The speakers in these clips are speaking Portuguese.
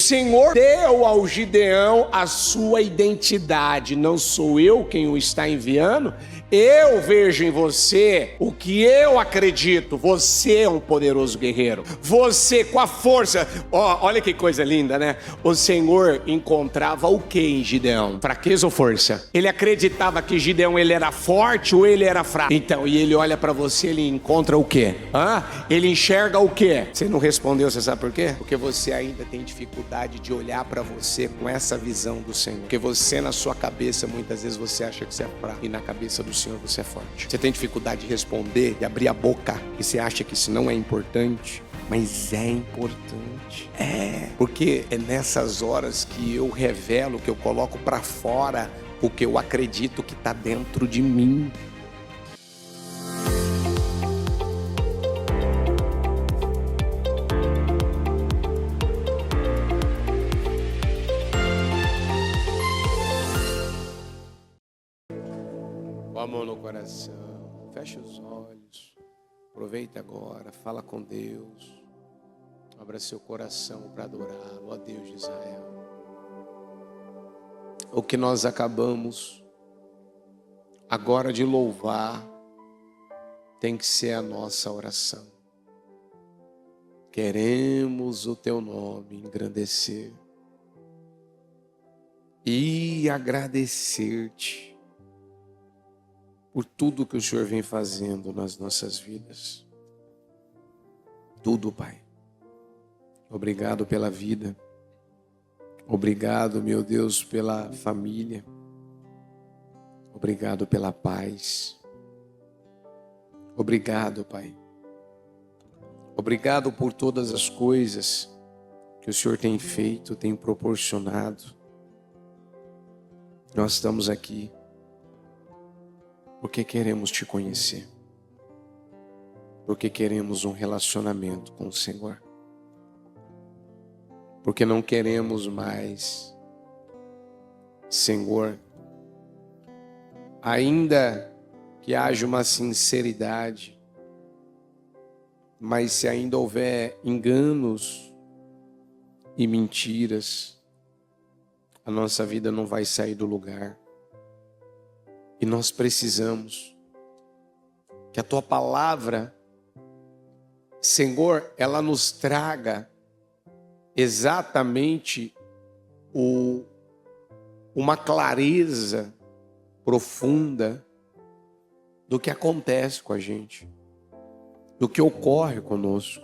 Senhor deu ao Gideão a sua identidade. Não sou eu quem o está enviando. Eu vejo em você o que eu acredito. Você é um poderoso guerreiro. Você com a força. Olha que coisa linda, né? O Senhor encontrava o que em Gideão? Fraqueza ou força? Ele acreditava que Gideão ele era forte ou ele era fraco? Então, e ele olha para você, ele encontra o quê? Ele enxerga o quê? Você não respondeu, você sabe por quê? Porque você ainda tem dificuldade de olhar para você com essa visão do Senhor. Porque você na sua cabeça, muitas vezes você acha que você é fraco. E na cabeça do Senhor você é forte. Você tem dificuldade de responder, de abrir a boca, e você acha que isso não é importante, mas é importante. Porque é nessas horas que eu revelo, que eu coloco para fora o que eu acredito que está dentro de mim. Com a mão no coração, fecha os olhos, aproveita agora, fala com Deus, abra seu coração para adorá-lo, ó Deus de Israel. O que nós acabamos agora de louvar tem que ser a nossa oração. Queremos o teu nome engrandecer e agradecer-te por tudo que o Senhor vem fazendo nas nossas vidas. Tudo, Pai. Obrigado pela vida. Obrigado, meu Deus, pela família. Obrigado pela paz. Obrigado, Pai. Obrigado por todas as coisas que o Senhor tem feito, tem proporcionado. Nós estamos aqui porque queremos te conhecer, porque queremos um relacionamento com o Senhor, porque não queremos mais, Senhor, ainda que haja uma sinceridade, mas se ainda houver enganos e mentiras, a nossa vida não vai sair do lugar. E nós precisamos que a tua palavra, Senhor, ela nos traga exatamente uma clareza profunda do que acontece com a gente, do que ocorre conosco.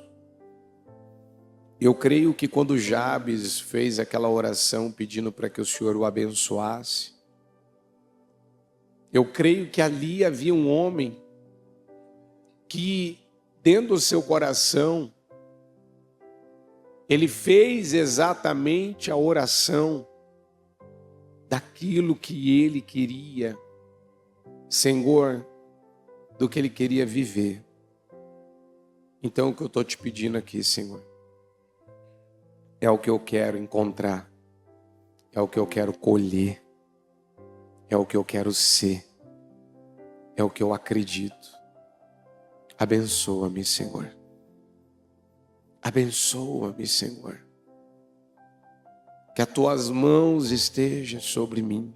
Eu creio que quando Jabes fez aquela oração pedindo para que o Senhor o abençoasse, eu creio que ali havia um homem que, dentro do seu coração, ele fez exatamente a oração daquilo que ele queria, Senhor, do que ele queria viver. Então, o que eu estou te pedindo aqui, Senhor, é o que eu quero encontrar, é o que eu quero colher, é o que eu quero ser, é o que eu acredito. Abençoa-me, Senhor. Abençoa-me, Senhor. Que as tuas mãos estejam sobre mim.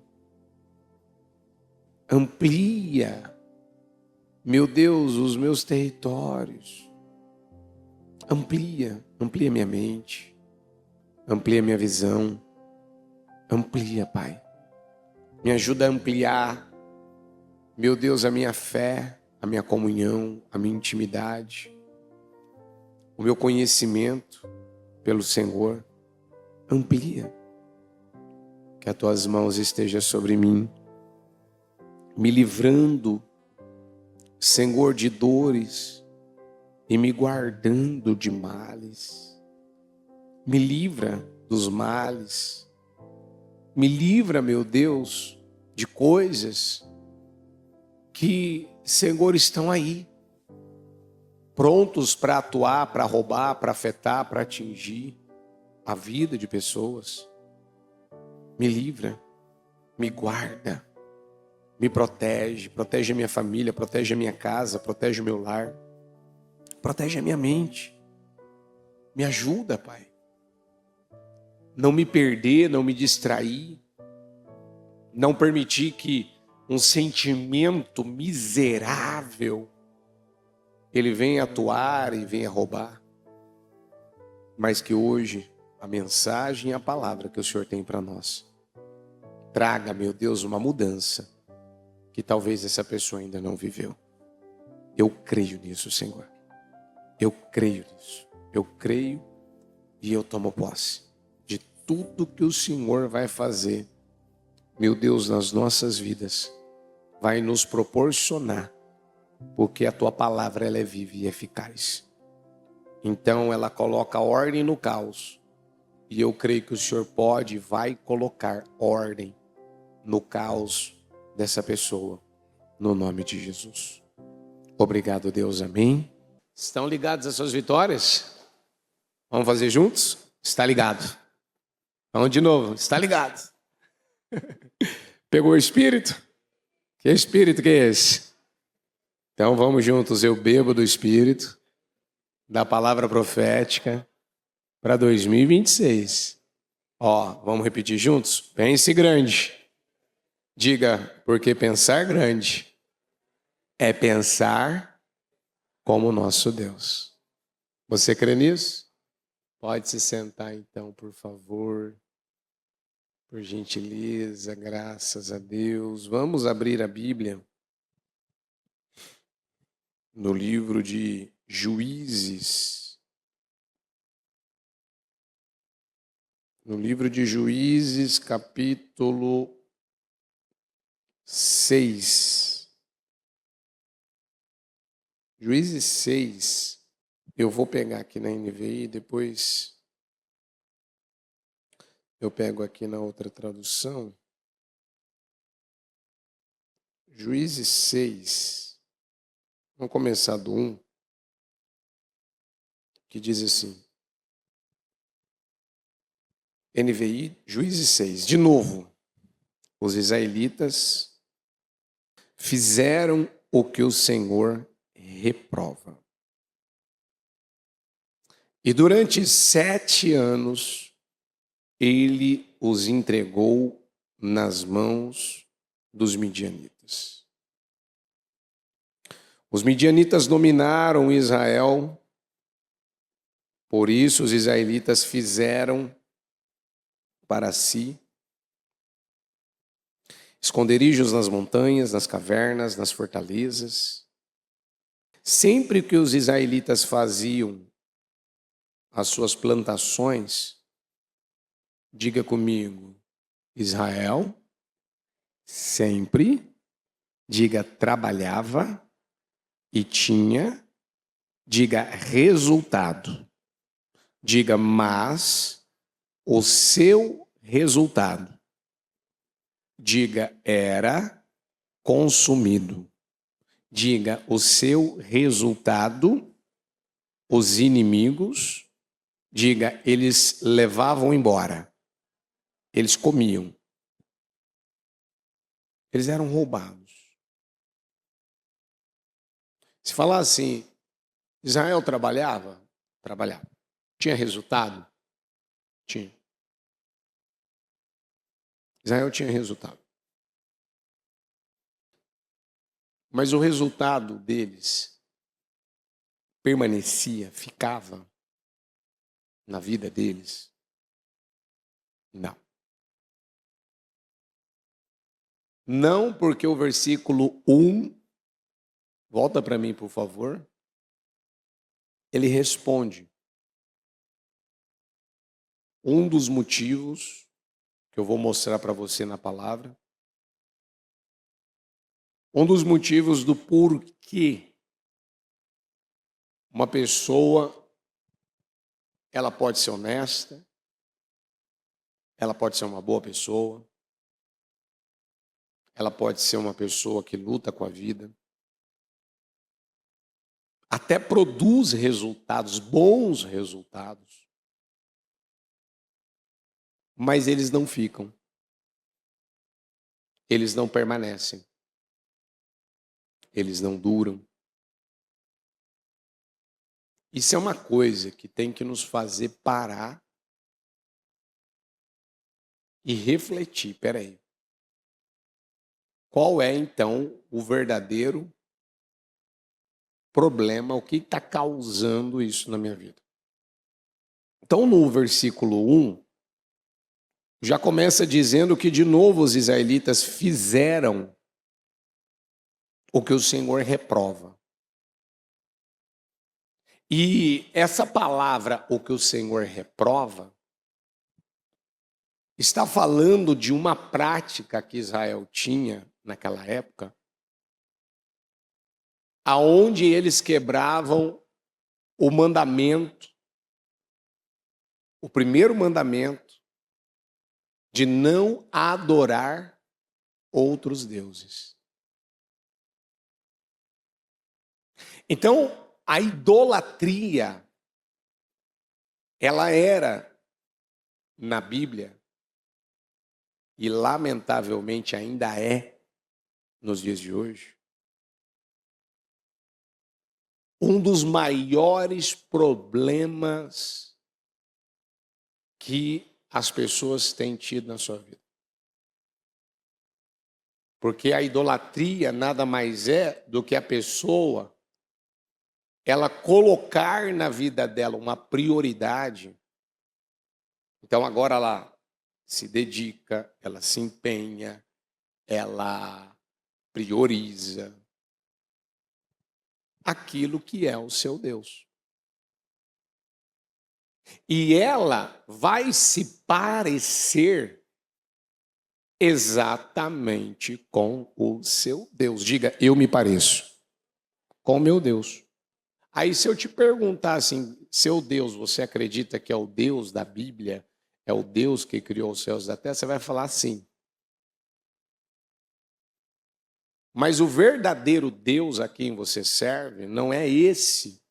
Amplia, meu Deus, os meus territórios. Amplia minha mente. Amplia minha visão. Amplia, Pai. Me ajuda a ampliar, meu Deus, a minha fé, a minha comunhão, a minha intimidade, o meu conhecimento pelo Senhor. Amplia. Que as tuas mãos estejam sobre mim, me livrando, Senhor, de dores e me guardando de males. Me livra dos males. Me livra, meu Deus, de coisas que, Senhor, estão aí, prontos para atuar, para roubar, para afetar, para atingir a vida de pessoas. Me livra, me guarda, me protege a minha família, protege a minha casa, protege o meu lar, protege a minha mente. Me ajuda, Pai. não me perder, não me distrair, não permitir que um sentimento miserável ele venha atuar e venha roubar, mas que hoje a mensagem e a palavra que o Senhor tem para nós traga, meu Deus, uma mudança que talvez essa pessoa ainda não viveu. Eu creio nisso, Senhor. Eu creio nisso. Eu creio e eu tomo posse de tudo que o Senhor vai fazer, meu Deus, nas nossas vidas. Vai nos proporcionar, porque a tua palavra ela é viva e eficaz. Então ela coloca ordem no caos. E eu creio que o Senhor pode e vai colocar ordem no caos dessa pessoa, no nome de Jesus. Obrigado, Deus, amém. Estão ligados às suas vitórias? Vamos fazer juntos? Está ligado. Vamos de novo, está ligado. Pegou o Espírito? Que Espírito que é esse? Então vamos juntos, eu bebo do Espírito, da palavra profética para 2026. Ó, vamos repetir juntos? Pense grande. Diga, porque pensar grande é pensar como o nosso Deus. Você crê nisso? Pode se sentar então, por favor. Por gentileza, graças a Deus. Vamos abrir a Bíblia no livro de Juízes. No livro de Juízes, capítulo 6. Juízes 6. Eu vou pegar aqui na NVI, depois eu pego aqui na outra tradução. Juízes 6. Vamos começar do 1, que diz assim. NVI, Juízes 6. De novo, os israelitas fizeram o que o Senhor reprova. E durante 7 anos, ele os entregou nas mãos dos midianitas. Os midianitas dominaram Israel, por isso os israelitas fizeram para si esconderijos nas montanhas, nas cavernas, nas fortalezas. Sempre que os israelitas faziam as suas plantações, diga comigo, Israel sempre, diga trabalhava e tinha, diga resultado, diga mas o seu resultado, diga era consumido, diga o seu resultado, os inimigos, diga eles levavam embora, eles comiam, eles eram roubados. Se falar assim, Israel trabalhava? Trabalhava. Tinha resultado? Tinha. Israel tinha resultado. Mas o resultado deles permanecia, ficava na vida deles? Não. Não, porque o versículo 1, volta para mim, por favor, ele responde. Um dos motivos que eu vou mostrar para você na palavra, um dos motivos do porquê uma pessoa, ela pode ser honesta, ela pode ser uma boa pessoa, ela pode ser uma pessoa que luta com a vida, até produz resultados, bons resultados, mas eles não ficam, eles não permanecem, eles não duram. Isso é uma coisa que tem que nos fazer parar e refletir, peraí, qual é então o verdadeiro problema, o que está causando isso na minha vida? Então, no versículo 1, já começa dizendo que de novo os israelitas fizeram o que o Senhor reprova. E essa palavra, o que o Senhor reprova, está falando de uma prática que Israel tinha naquela época, aonde eles quebravam o mandamento, o primeiro mandamento de não adorar outros deuses. Então, a idolatria, ela era, na Bíblia, e lamentavelmente ainda é, nos dias de hoje, um dos maiores problemas que as pessoas têm tido na sua vida. Porque a idolatria nada mais é do que a pessoa ela colocar na vida dela uma prioridade. Então agora ela se dedica, ela se empenha, ela prioriza aquilo que é o seu Deus. E ela vai se parecer exatamente com o seu Deus. Diga, eu me pareço com o meu Deus. Aí se eu te perguntar assim, seu Deus, você acredita que é o Deus da Bíblia? É o Deus que criou os céus e a terra? Você vai falar sim. Mas o verdadeiro Deus a quem você serve não é esse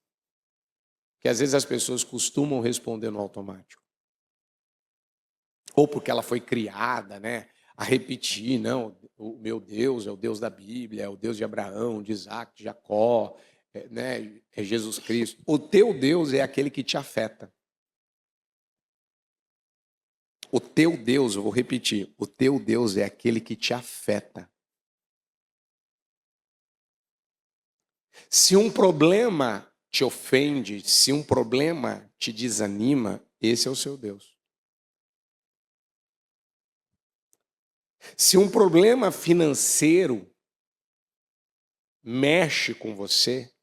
que às vezes as pessoas costumam responder no automático. Ou porque ela foi criada, né, a repetir, não, o meu Deus é o Deus da Bíblia, é o Deus de Abraão, de Isaac, de Jacó, é Jesus Cristo. O teu Deus é aquele que te afeta. O teu Deus, eu vou repetir, o teu Deus é aquele que te afeta. Se um problema te ofende, se um problema te desanima, esse é o seu Deus. Se um problema financeiro mexe com você,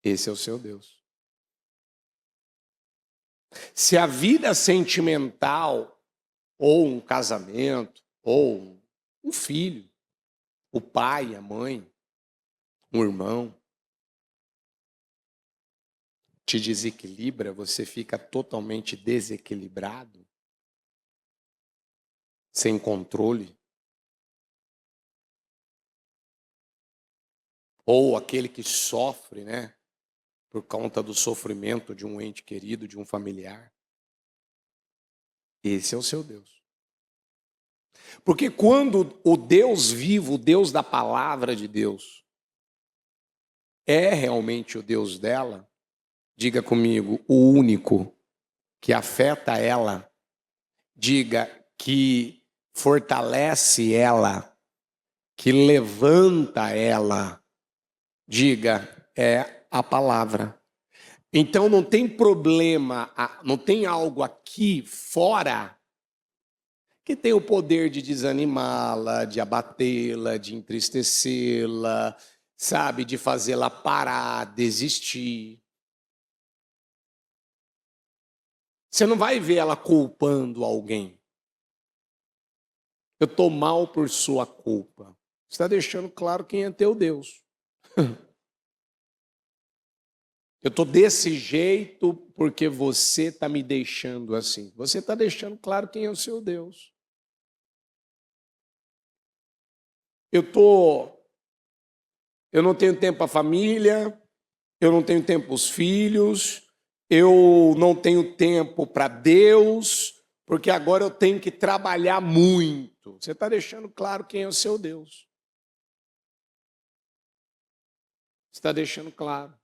esse é o seu Deus. Se a vida sentimental, ou um casamento, ou um filho, o pai, a mãe, um irmão, te desequilibra, você fica totalmente desequilibrado, sem controle. Ou aquele que sofre, né, por conta do sofrimento de um ente querido, de um familiar. Esse é o seu Deus. Porque quando o Deus vivo, o Deus da palavra de Deus, é realmente o Deus dela, diga comigo, o único que afeta ela, diga que fortalece ela, que levanta ela, diga, é a palavra. Então não tem problema, não tem algo aqui fora que tem o poder de desanimá-la, de abatê-la, de entristecê-la, sabe, de fazê-la parar, desistir. Você não vai ver ela culpando alguém. Eu estou mal por sua culpa. Você está deixando claro quem é teu Deus. Eu estou desse jeito porque você está me deixando assim. Você está deixando claro quem é o seu Deus. Eu não tenho tempo para a família, eu não tenho tempo para os filhos, eu não tenho tempo para Deus, porque agora eu tenho que trabalhar muito. Você está deixando claro quem é o seu Deus. Você está deixando claro.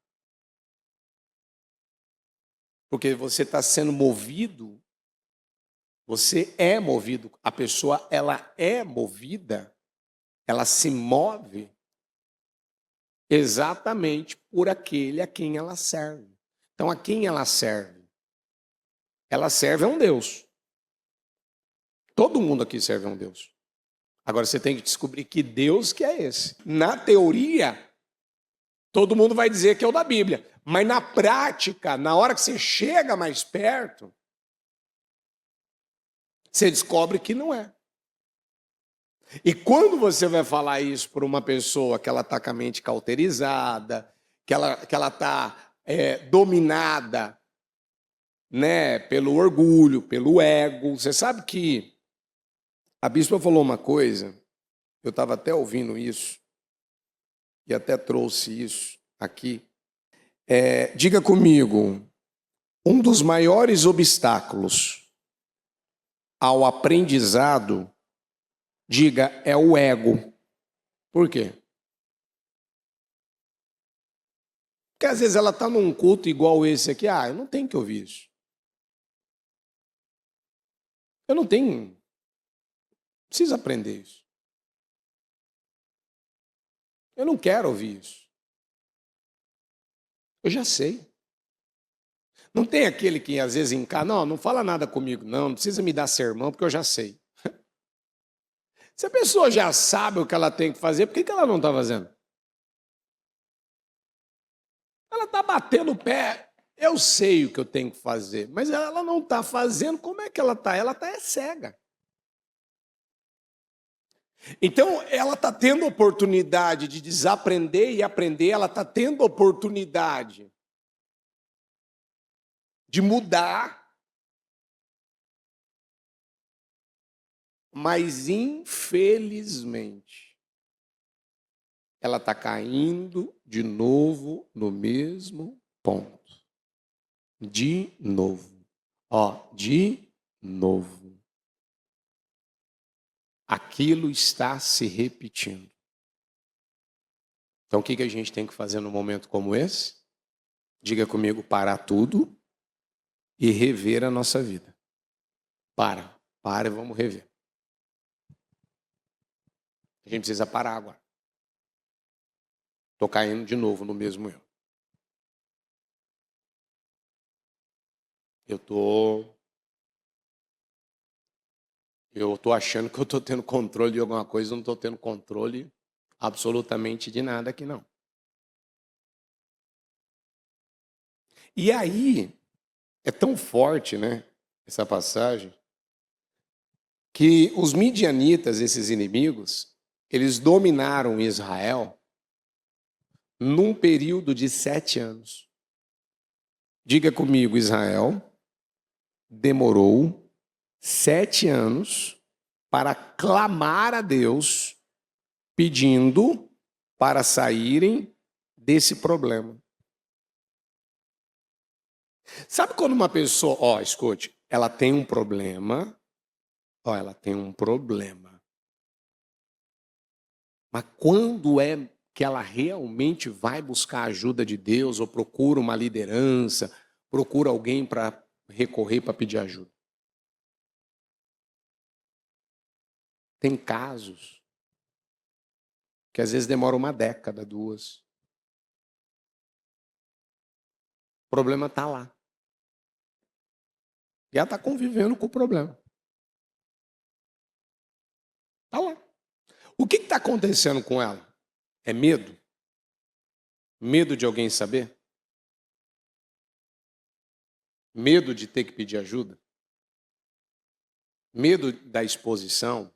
Porque você está sendo movido, Você é movido. A pessoa, ela é movida, ela se move exatamente por aquele a quem ela serve. Então, a quem ela serve? Ela serve a um Deus. Todo mundo aqui serve a um Deus. Agora você tem que descobrir que Deus que é esse. Na teoria, todo mundo vai dizer que é o da Bíblia. Mas na prática, na hora que você chega mais perto, você descobre que não é. E quando você vai falar isso para uma pessoa que ela está com a mente cauterizada, que ela está dominada, né, pelo orgulho, pelo ego, você sabe que a bispa falou uma coisa, eu estava até ouvindo isso, e até trouxe isso aqui. Diga comigo, um dos maiores obstáculos ao aprendizado, diga, é o ego. Por quê? Porque às vezes ela está num culto igual esse aqui, eu não tenho que ouvir isso. Eu não tenho, preciso aprender isso. Eu não quero ouvir isso. Eu já sei. Não tem aquele que às vezes encara, não fala nada comigo, não precisa me dar sermão, porque eu já sei. Se a pessoa já sabe o que ela tem que fazer, por que ela não está fazendo? Ela está batendo o pé, eu sei o que eu tenho que fazer, mas ela não está fazendo, como é que ela está? Ela está cega. Então, ela está tendo oportunidade de desaprender e aprender, ela está tendo oportunidade de mudar, mas infelizmente, ela está caindo de novo no mesmo ponto. De novo. De novo. Aquilo está se repetindo. Então, o que a gente tem que fazer num momento como esse? Diga comigo, parar tudo e rever a nossa vida. Para e vamos rever. A gente precisa parar agora. Estou caindo de novo no mesmo erro. Eu estou achando que eu estou tendo controle de alguma coisa, eu não estou tendo controle absolutamente de nada aqui, não. E aí, é tão forte, né, essa passagem, que os midianitas, esses inimigos, eles dominaram Israel num período de 7 anos. Diga comigo, Israel demorou 7 anos para clamar a Deus, pedindo para saírem desse problema. Sabe quando uma pessoa, escute, ela tem um problema, mas quando é que ela realmente vai buscar a ajuda de Deus ou procura uma liderança, procura alguém para recorrer para pedir ajuda? Tem casos que às vezes demora 1 década, 2. O problema está lá. E ela está convivendo com o problema. Está lá. O que está acontecendo com ela? É medo? Medo de alguém saber? Medo de ter que pedir ajuda? Medo da exposição?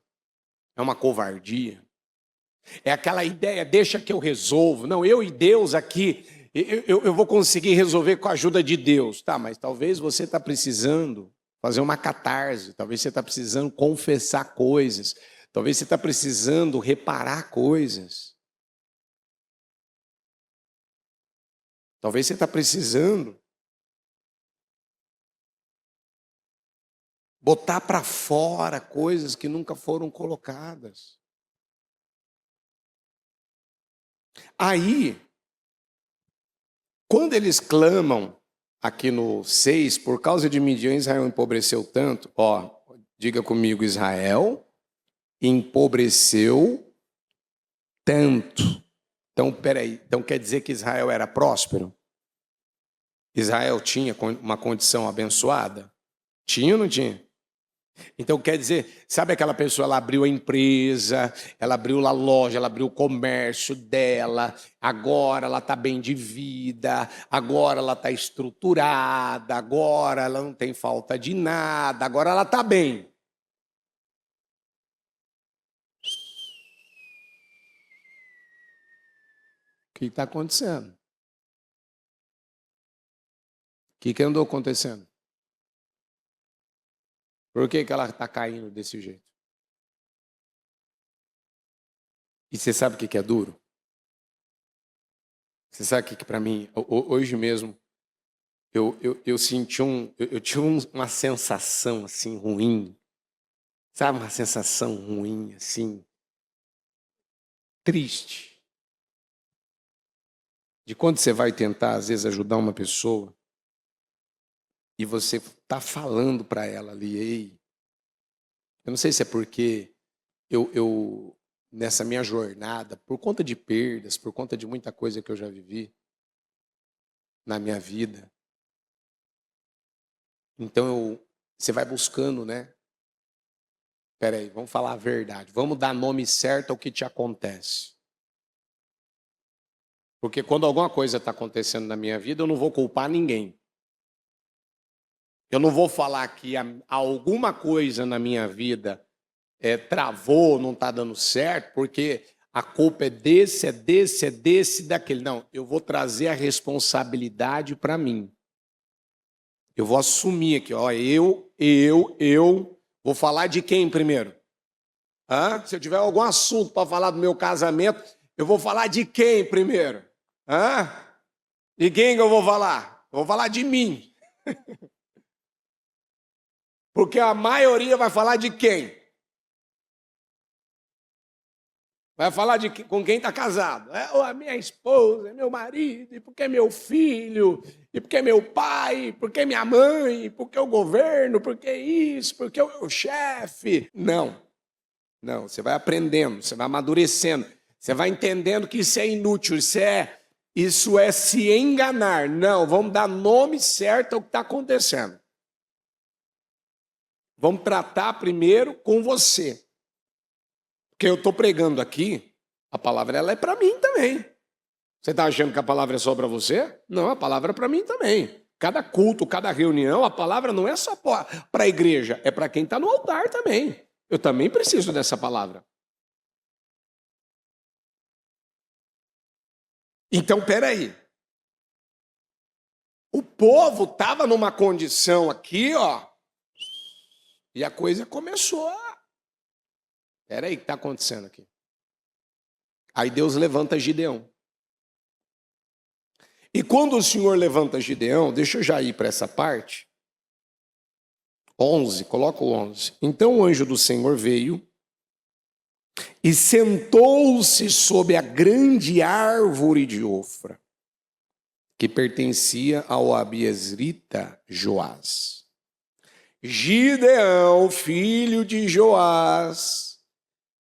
É uma covardia? É aquela ideia, deixa que eu resolvo. Não, eu e Deus aqui, eu vou conseguir resolver com a ajuda de Deus. Tá, mas talvez você está precisando fazer uma catarse, talvez você está precisando confessar coisas, talvez você está precisando reparar coisas. Talvez você está precisando botar para fora coisas que nunca foram colocadas. Aí, quando eles clamam aqui no 6, por causa de Midian, Israel empobreceu tanto, Diga comigo, Israel empobreceu tanto. Então, peraí, então quer dizer que Israel era próspero? Israel tinha uma condição abençoada? Tinha ou não tinha? Então quer dizer, sabe aquela pessoa, ela abriu a empresa, ela abriu a loja, ela abriu o comércio dela, agora ela está bem de vida, agora ela está estruturada, agora ela não tem falta de nada, agora ela está bem. O que está acontecendo? O que andou acontecendo? Por que ela está caindo desse jeito? E você sabe o que é duro? Você sabe o que para mim, hoje mesmo, eu senti eu tive uma sensação assim ruim, sabe, uma sensação ruim assim, triste, de quando você vai tentar às vezes ajudar uma pessoa e você está falando para ela ali, ei, eu não sei se é porque eu nessa minha jornada, por conta de perdas, por conta de muita coisa que eu já vivi na minha vida, então você vai buscando, né? Peraí, vamos falar a verdade. Vamos dar nome certo ao que te acontece. Porque quando alguma coisa está acontecendo na minha vida, eu não vou culpar ninguém. Eu não vou falar que alguma coisa na minha vida travou, não está dando certo, porque a culpa é desse, daquele. Não, eu vou trazer a responsabilidade para mim. Eu vou assumir aqui, ó, eu vou falar de quem primeiro? Se eu tiver algum assunto para falar do meu casamento, eu vou falar de quem primeiro? De quem que eu vou falar? Eu vou falar de mim. Porque a maioria vai falar de quem? Vai falar com quem está casado. Ou a minha esposa, meu marido, e porque é meu filho, e porque é meu pai, porque é minha mãe, porque é o governo, porque é isso, porque é o meu chefe. Não, você vai aprendendo, você vai amadurecendo, você vai entendendo que isso é inútil, isso é se enganar. Não, vamos dar nome certo ao que está acontecendo. Vamos tratar primeiro com você. Porque eu estou pregando aqui, a palavra ela é para mim também. Você está achando que a palavra é só para você? Não, a palavra é para mim também. Cada culto, cada reunião, a palavra não é só para a igreja, é para quem está no altar também. Eu também preciso dessa palavra. Então, peraí. O povo estava numa condição aqui, ó, e a coisa começou a... Peraí, o que está acontecendo aqui? Aí Deus levanta Gideão. E quando o Senhor levanta Gideão, deixa eu já ir para essa parte. 11, coloca o 11. Então o anjo do Senhor veio e sentou-se sob a grande árvore de Ofra, que pertencia ao abiezrita Joás. Gideão, filho de Joás,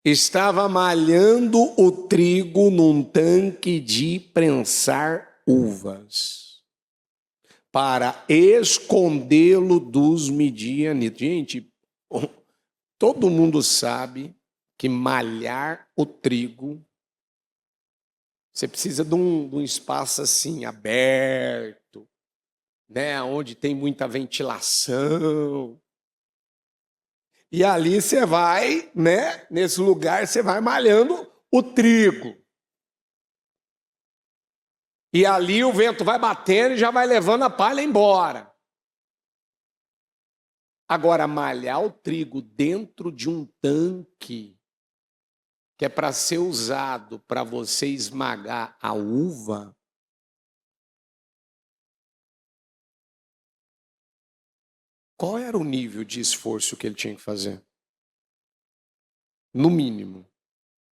estava malhando o trigo num tanque de prensar uvas, para escondê-lo dos midianitas. Gente, todo mundo sabe que malhar o trigo, você precisa de um espaço assim, aberto, né, onde tem muita ventilação. E ali você vai, né, nesse lugar, você vai malhando o trigo. E ali o vento vai batendo e já vai levando a palha embora. Agora, malhar o trigo dentro de um tanque, que é para ser usado para você esmagar a uva, qual era o nível de esforço que ele tinha que fazer? No mínimo.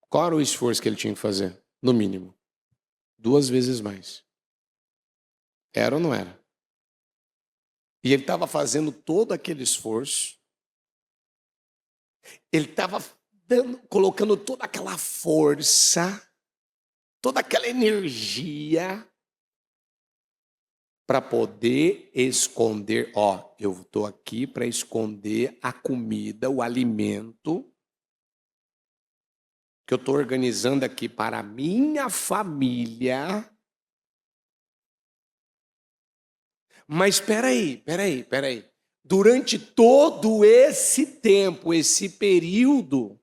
Qual era o esforço que ele tinha que fazer? No mínimo. 2 vezes mais. Era ou não era? E ele estava fazendo todo aquele esforço Ele estava colocando toda aquela força, toda aquela energia para poder esconder. Ó, eu estou aqui para esconder a comida, o alimento que eu estou organizando aqui para a minha família. Mas espera aí. Durante todo esse tempo, esse período,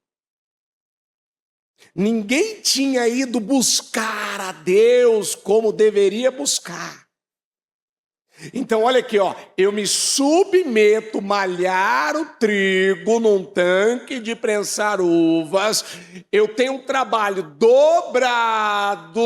ninguém tinha ido buscar a Deus como deveria buscar. Então, olha aqui, ó, eu me submeto, malhar o trigo num tanque de prensar uvas, eu tenho um trabalho dobrado,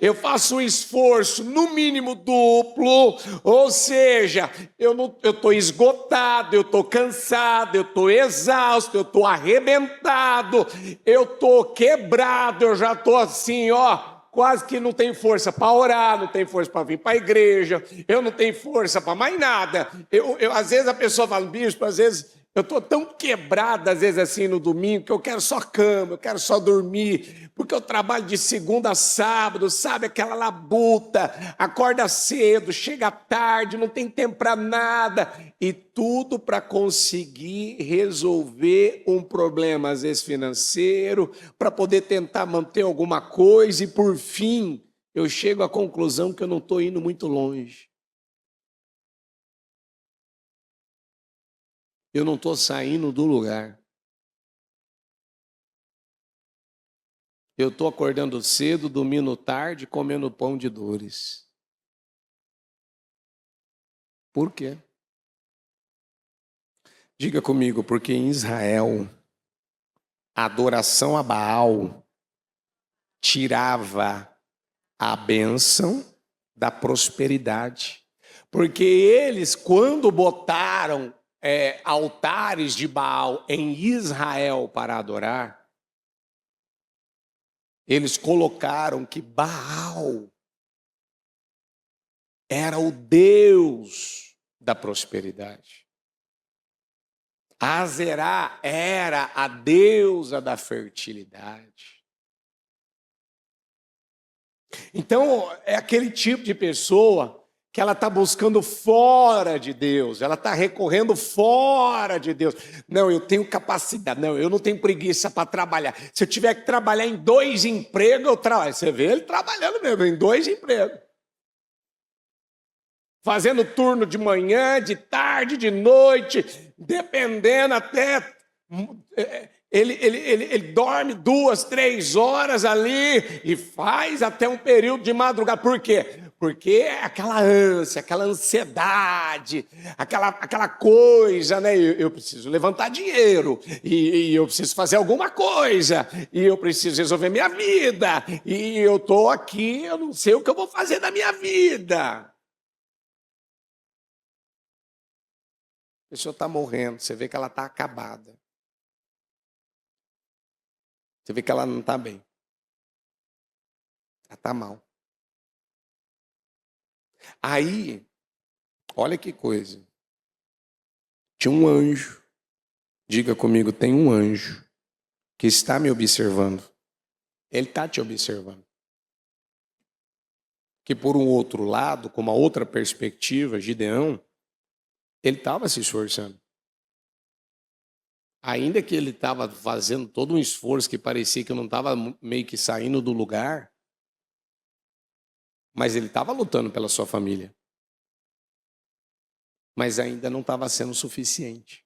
eu faço um esforço no mínimo duplo, ou seja, eu estou esgotado, eu estou cansado, eu estou exausto, eu estou arrebentado, eu estou quebrado, eu já estou assim, ó, quase que não tem força para orar, não tem força para vir para a igreja, eu não tenho força para mais nada. Às vezes a pessoa fala, bispo, às vezes eu estou tão quebrado, às vezes assim no domingo, que eu quero só cama, eu quero só dormir, porque eu trabalho de segunda a sábado, sabe, aquela labuta, acorda cedo, chega tarde, não tem tempo para nada, e tudo para conseguir resolver um problema, às vezes financeiro, para poder tentar manter alguma coisa, e por fim, eu chego à conclusão que eu não estou indo muito longe. Eu não estou saindo do lugar. Eu estou acordando cedo, dormindo tarde, comendo pão de dores. Por quê? Diga comigo, porque em Israel, a adoração a Baal tirava a bênção da prosperidade. Porque eles, quando botaram altares de Baal em Israel para adorar, eles colocaram que Baal era o Deus da prosperidade. Azerá era a deusa da fertilidade. Então, é aquele tipo de pessoa que ela está buscando fora de Deus, ela está recorrendo fora de Deus. Não, eu tenho capacidade, não, eu não tenho preguiça para trabalhar. Se eu tiver que trabalhar em 2 empregos, eu trabalho. Você vê ele trabalhando mesmo, em 2 empregos. Fazendo turno de manhã, de tarde, de noite, dependendo até... Ele dorme 2, 3 horas ali e faz até um período de madrugada. Por quê? Porque é aquela ânsia, aquela ansiedade, aquela coisa, né? Eu preciso levantar dinheiro, e eu preciso fazer alguma coisa, e eu preciso resolver minha vida, e eu estou aqui, eu não sei o que eu vou fazer da minha vida. A pessoa está morrendo, você vê que ela está acabada. Você vê que ela não está bem. Ela está mal. Aí, olha que coisa. Tinha um anjo. Diga comigo, tem um anjo que está me observando. Ele está te observando. Que por um outro lado, com uma outra perspectiva, Gideão, ele estava se esforçando. Ainda que ele estava fazendo todo um esforço que parecia que eu não estava meio que saindo do lugar, mas ele estava lutando pela sua família. Mas ainda não estava sendo suficiente.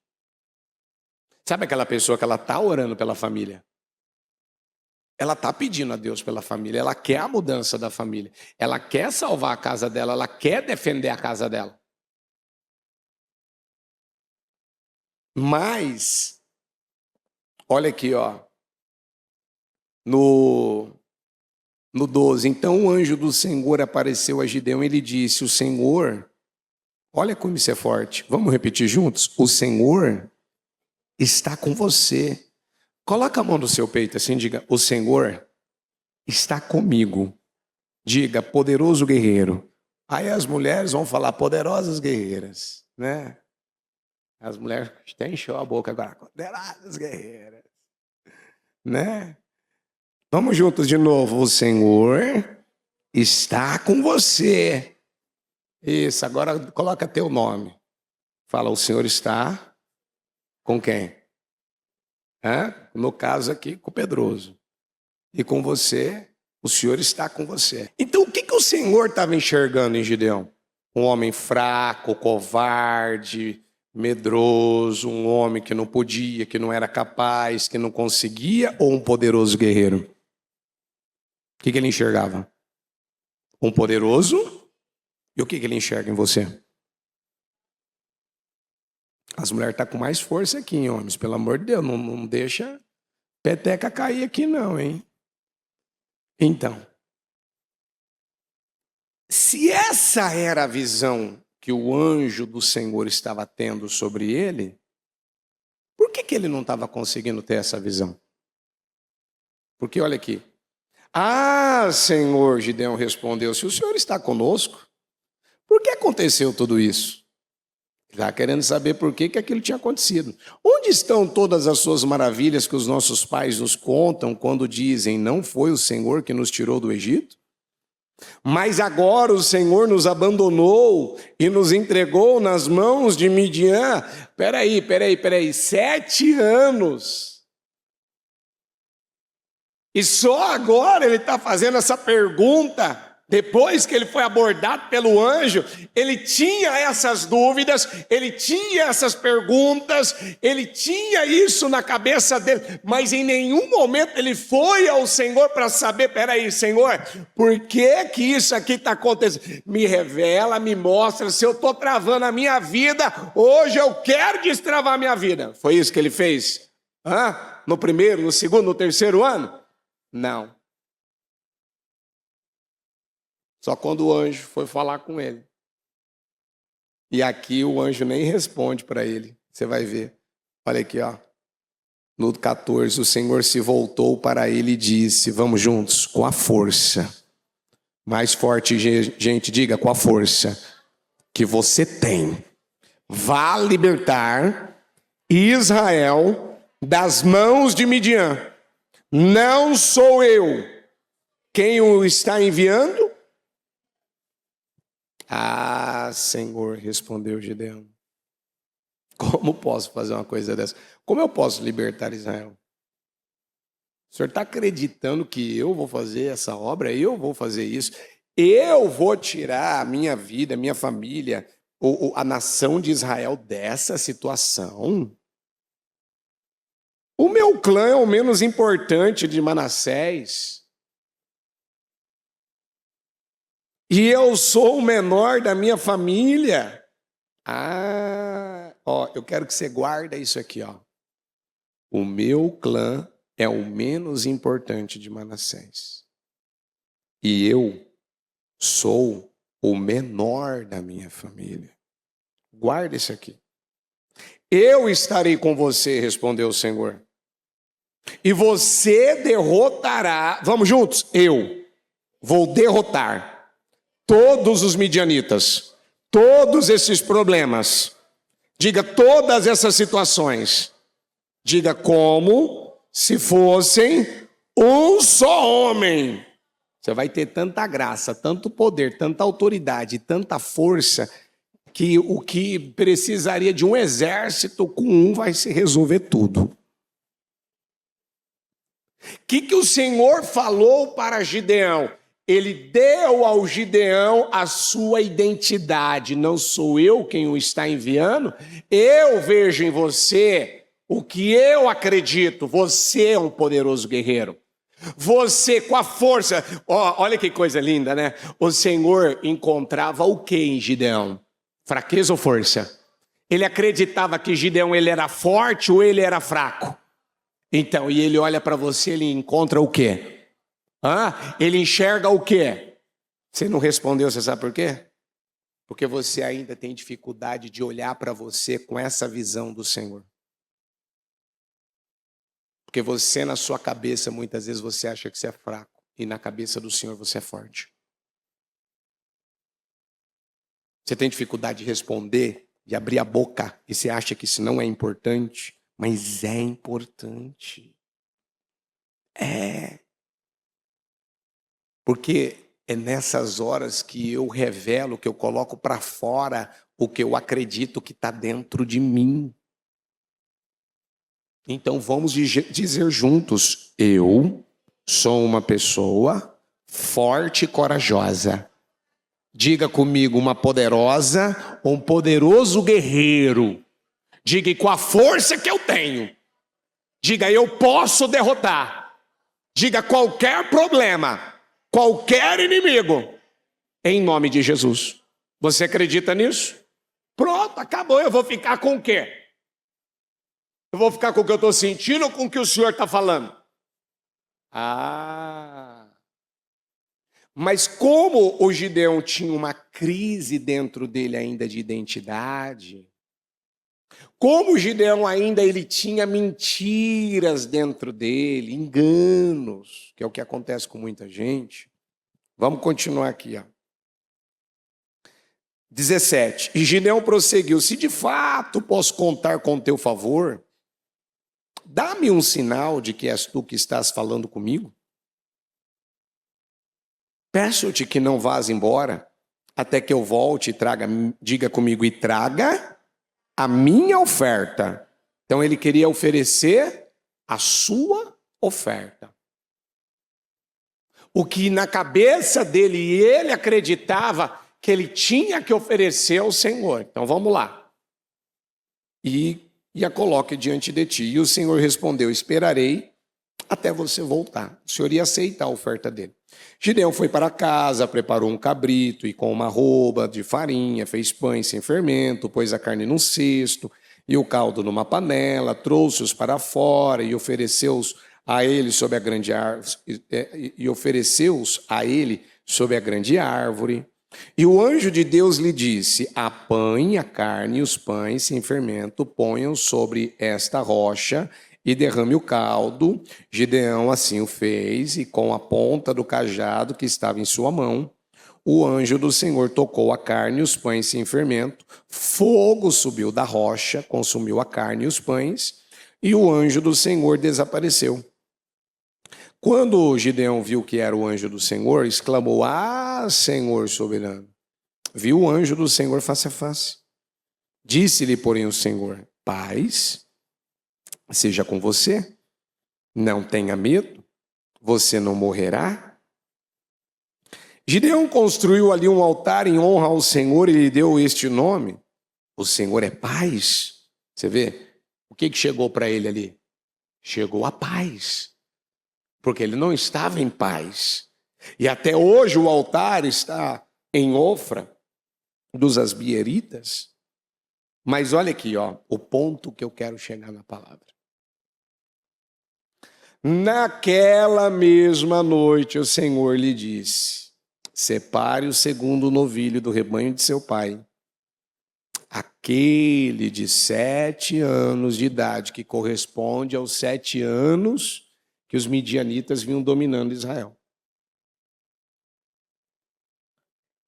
Sabe aquela pessoa que ela está orando pela família? Ela está pedindo a Deus pela família, ela quer a mudança da família, ela quer salvar a casa dela, ela quer defender a casa dela. Mas... olha aqui, ó, no 12. Então o anjo do Senhor apareceu a Gideão e ele disse, o Senhor, olha como isso é forte, vamos repetir juntos? O Senhor está com você. Coloca a mão no seu peito assim, diga, o Senhor está comigo. Diga, poderoso guerreiro. Aí as mulheres vão falar, poderosas guerreiras, né? As mulheres até encheu a boca agora. Condenadas guerreiras. Né? Vamos juntos de novo. O Senhor está com você. Isso, agora coloca teu nome. Fala, o Senhor está com quem? No caso aqui, com o Pedroso. E com você, o Senhor está com você. Então, o que o Senhor estava enxergando em Gideão? Um homem fraco, covarde, medroso, um homem que não podia, que não era capaz, que não conseguia, ou um poderoso guerreiro? O que ele enxergava? Um poderoso. E o que ele enxerga em você? As mulheres estão com mais força aqui, hein, homens? Pelo amor de Deus, não deixa peteca cair aqui não, hein? Então, se essa era a visão que o anjo do Senhor estava tendo sobre ele, por que ele não estava conseguindo ter essa visão? Porque olha aqui. Ah, Senhor, Gideão respondeu, se o Senhor está conosco, por que aconteceu tudo isso? Já querendo saber por que aquilo tinha acontecido. Onde estão todas as suas maravilhas que os nossos pais nos contam quando dizem, não foi o Senhor que nos tirou do Egito? Mas agora o Senhor nos abandonou e nos entregou nas mãos de Midian. Peraí, 7 anos. E só agora ele está fazendo essa pergunta. Depois que ele foi abordado pelo anjo, ele tinha essas dúvidas, ele tinha essas perguntas, ele tinha isso na cabeça dele, mas em nenhum momento ele foi ao Senhor para saber, peraí, Senhor, por que isso aqui está acontecendo? Me revela, me mostra, se eu estou travando a minha vida, hoje eu quero destravar a minha vida. Foi isso que ele fez? No primeiro, no segundo, no terceiro ano? Não. Só quando o anjo foi falar com ele. E aqui o anjo nem responde para ele. Você vai ver. Olha aqui, ó. No 14, o Senhor se voltou para ele e disse, vamos juntos, com a força. Mais forte, gente, diga, com a força que você tem. Vá libertar Israel das mãos de Midian. Não sou eu quem o está enviando? Ah, Senhor, respondeu Gideão. Como posso fazer uma coisa dessa? Como eu posso libertar Israel? O senhor está acreditando que eu vou fazer essa obra? Eu vou fazer isso? Eu vou tirar a minha vida, a minha família, a nação de Israel dessa situação? O meu clã é o menos importante de Manassés. E eu sou o menor da minha família. Eu quero que você guarde isso aqui, ó. O meu clã é o menos importante de Manassés. E eu sou o menor da minha família. Guarda isso aqui. Eu estarei com você, respondeu o Senhor. E você derrotará. Vamos juntos? Eu vou derrotar todos os midianitas, todos esses problemas, diga todas essas situações, diga como se fossem um só homem. Você vai ter tanta graça, tanto poder, tanta autoridade, tanta força, que o que precisaria de um exército com um vai se resolver tudo. O que o Senhor falou para Gideão? Ele deu ao Gideão a sua identidade. Não sou eu quem o está enviando. Eu vejo em você o que eu acredito. Você é um poderoso guerreiro. Você com a força. Olha que coisa linda, né? O Senhor encontrava o que em Gideão? Fraqueza ou força? Ele acreditava que Gideão ele era forte ou ele era fraco? Então, e ele olha para você, ele encontra o quê? Ele enxerga o quê? Você não respondeu, você sabe por quê? Porque você ainda tem dificuldade de olhar para você com essa visão do Senhor. Porque você, na sua cabeça, muitas vezes você acha que você é fraco. E na cabeça do Senhor você é forte. Você tem dificuldade de responder, de abrir a boca e você acha que isso não é importante, mas é importante. É. Porque é nessas horas que eu revelo, que eu coloco para fora o que eu acredito que está dentro de mim. Então vamos dizer juntos: eu sou uma pessoa forte e corajosa. Diga comigo, uma poderosa, um poderoso guerreiro. Diga, e com a força que eu tenho. Diga, eu posso derrotar. Diga, qualquer problema, qualquer inimigo, em nome de Jesus. Você acredita nisso? Pronto, acabou. Eu vou ficar com o quê? Eu vou ficar com o que eu estou sentindo ou com o que o Senhor está falando? Mas como o Gideão tinha uma crise dentro dele ainda de identidade, como o Gideão ainda ele tinha mentiras dentro dele, enganos, que é o que acontece com muita gente. Vamos continuar aqui, ó. 17. E Gideão prosseguiu: se de fato posso contar com teu favor, dá-me um sinal de que és tu que estás falando comigo. Peço-te que não vás embora, até que eu volte e traga, diga comigo, e traga a minha oferta. Então ele queria oferecer a sua oferta. O que na cabeça dele, ele acreditava que ele tinha que oferecer ao Senhor. Então vamos lá. E a coloque diante de ti. E o Senhor respondeu: esperarei até você voltar. O Senhor ia aceitar a oferta dele. Gideão foi para casa, preparou um cabrito e com uma arroba de farinha, fez pães sem fermento, pôs a carne num cesto e o caldo numa panela, trouxe-os para fora e ofereceu-os a ele sob a grande árvore. E o anjo de Deus lhe disse: apanhe a carne e os pães sem fermento, ponham sobre esta rocha e derrame o caldo. Gideão assim o fez, e com a ponta do cajado que estava em sua mão, o anjo do Senhor tocou a carne e os pães sem fermento. Fogo subiu da rocha, consumiu a carne e os pães, e o anjo do Senhor desapareceu. Quando Gideão viu que era o anjo do Senhor, exclamou: ah, Senhor soberano! Viu o anjo do Senhor face a face. Disse-lhe, porém, o Senhor: paz seja com você, não tenha medo, você não morrerá. Gideão construiu ali um altar em honra ao Senhor e lhe deu este nome: o Senhor é paz. Você vê? O que chegou para ele ali? Chegou a paz. Porque ele não estava em paz. E até hoje o altar está em Ofra, dos asbieritas. Mas olha aqui, ó, o ponto que eu quero chegar na palavra. Naquela mesma noite o Senhor lhe disse: separe o segundo novilho do rebanho de seu pai, aquele de 7 anos de idade, que corresponde aos 7 anos que os midianitas vinham dominando Israel.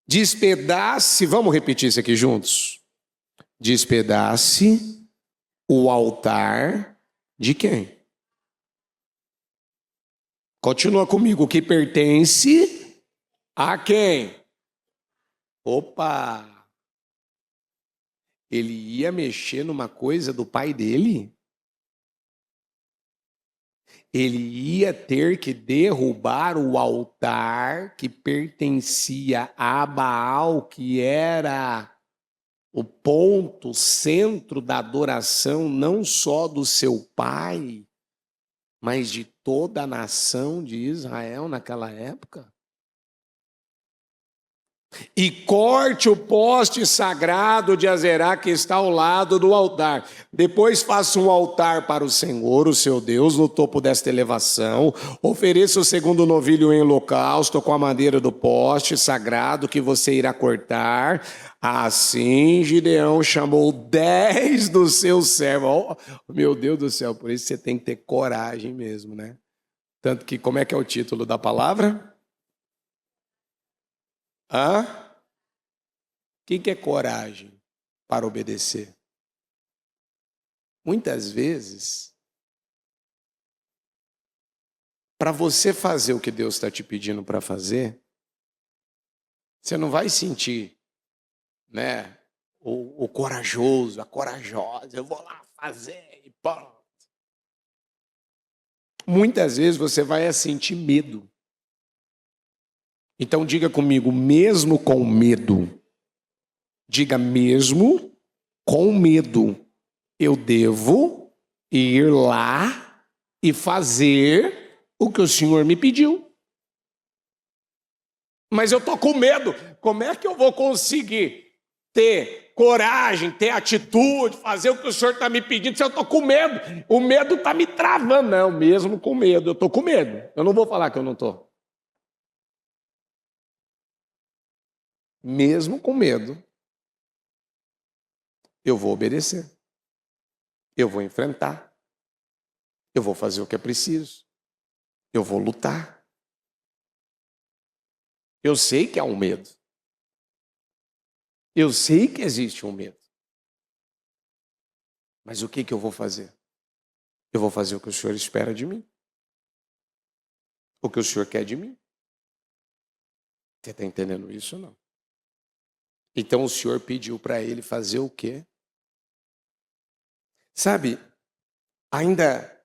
Despedace, vamos repetir isso aqui juntos? Despedace o altar de quem? Continua comigo, que pertence a quem? Opa! Ele ia mexer numa coisa do pai dele? Ele ia ter que derrubar o altar que pertencia a Baal, que era o ponto, o centro da adoração, não só do seu pai, mas de toda a nação de Israel naquela época. E corte o poste sagrado de Azerá que está ao lado do altar. Depois faça um altar para o Senhor, o seu Deus, no topo desta elevação. Ofereça o segundo novilho em holocausto com a madeira do poste sagrado que você irá cortar. Assim Gideão chamou 10 dos seus servos. Oh, meu Deus do céu, por isso você tem que ter coragem mesmo, né? Tanto que, como é que é o título da palavra? O que é coragem? A para obedecer. Muitas vezes, para você fazer o que Deus está te pedindo para fazer, você não vai sentir, né, o corajoso, a corajosa, eu vou lá fazer e pronto. Muitas vezes você vai sentir medo. Então diga comigo, mesmo com medo. Diga, mesmo com medo, eu devo ir lá e fazer o que o Senhor me pediu. Mas eu estou com medo. Como é que eu vou conseguir ter coragem, ter atitude, fazer o que o Senhor está me pedindo se eu estou com medo? O medo está me travando. Não, mesmo com medo, eu estou com medo. Eu não vou falar que eu não estou. Mesmo com medo, eu vou obedecer. Eu vou enfrentar. Eu vou fazer o que é preciso. Eu vou lutar. Eu sei que há um medo. Eu sei que existe um medo. Mas o que eu vou fazer? Eu vou fazer o que o Senhor espera de mim. O que o Senhor quer de mim. Você está entendendo isso ou não? Então o Senhor pediu para ele fazer o quê? Sabe, ainda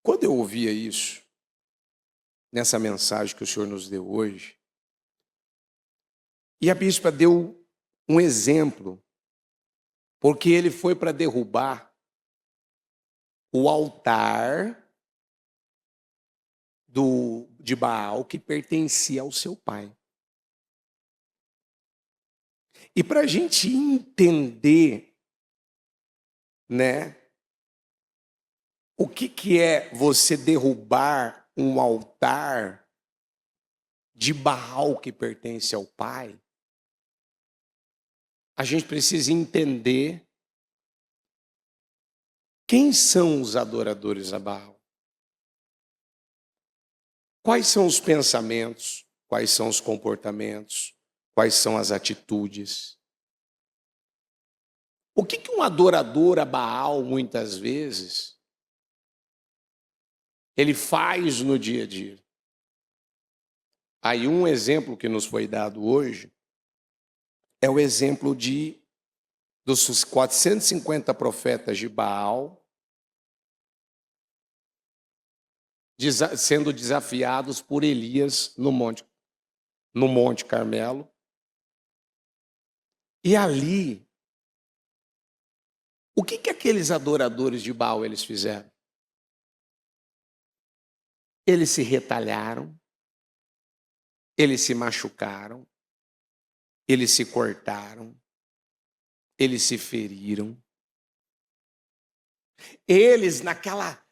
quando eu ouvia isso, nessa mensagem que o Senhor nos deu hoje, e a bispa deu um exemplo, porque ele foi para derrubar o altar de Baal que pertencia ao seu pai. E para a gente entender, né, o que é você derrubar um altar de Baal que pertence ao pai, a gente precisa entender quem são os adoradores a Baal. Quais são os pensamentos, quais são os comportamentos, quais são as atitudes. O que um adorador a Baal, muitas vezes, ele faz no dia a dia? Aí um exemplo que nos foi dado hoje é o exemplo dos 450 profetas de Baal sendo desafiados por Elias no Monte Carmelo. E ali, o que aqueles adoradores de Baal eles fizeram? Eles se retalharam, eles se machucaram, eles se cortaram, eles se feriram. Eles, naquela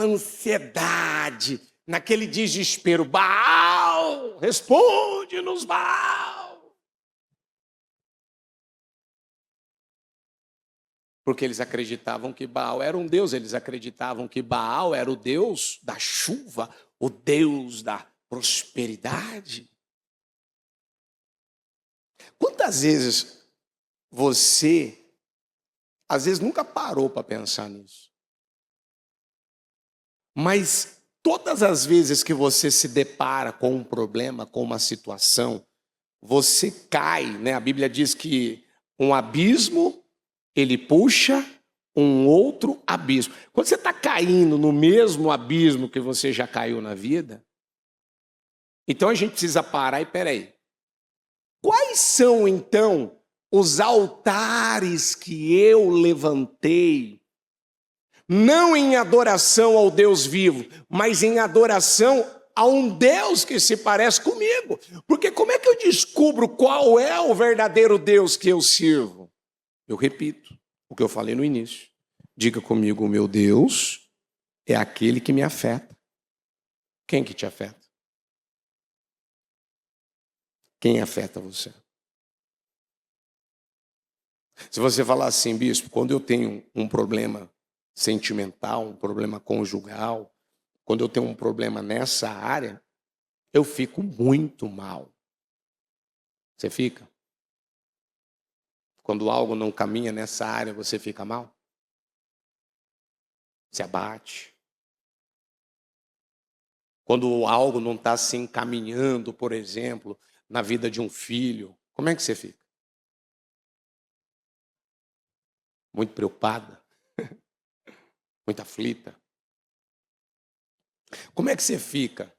ansiedade, naquele desespero, Baal, responde-nos, Baal. Porque eles acreditavam que Baal era um deus, eles acreditavam que Baal era o deus da chuva, o deus da prosperidade. Quantas vezes você, às vezes, nunca parou para pensar nisso? Mas todas as vezes que você se depara com um problema, com uma situação, você cai, né? A Bíblia diz que um abismo, ele puxa um outro abismo. Quando você está caindo no mesmo abismo que você já caiu na vida, então a gente precisa parar e, peraí, quais são então os altares que eu levantei, não em adoração ao Deus vivo, mas em adoração a um Deus que se parece comigo? Porque como é que eu descubro qual é o verdadeiro Deus que eu sirvo? Eu repito o que eu falei no início. Diga comigo, o meu Deus é aquele que me afeta. Quem que te afeta? Quem afeta você? Se você falar assim, bispo, quando eu tenho um problema sentimental, um problema conjugal, quando eu tenho um problema nessa área, eu fico muito mal. Você fica? Quando algo não caminha nessa área, você fica mal? Se abate? Quando algo não está se encaminhando, por exemplo, na vida de um filho, como é que você fica? Muito preocupada? Muito aflita? Como é que você fica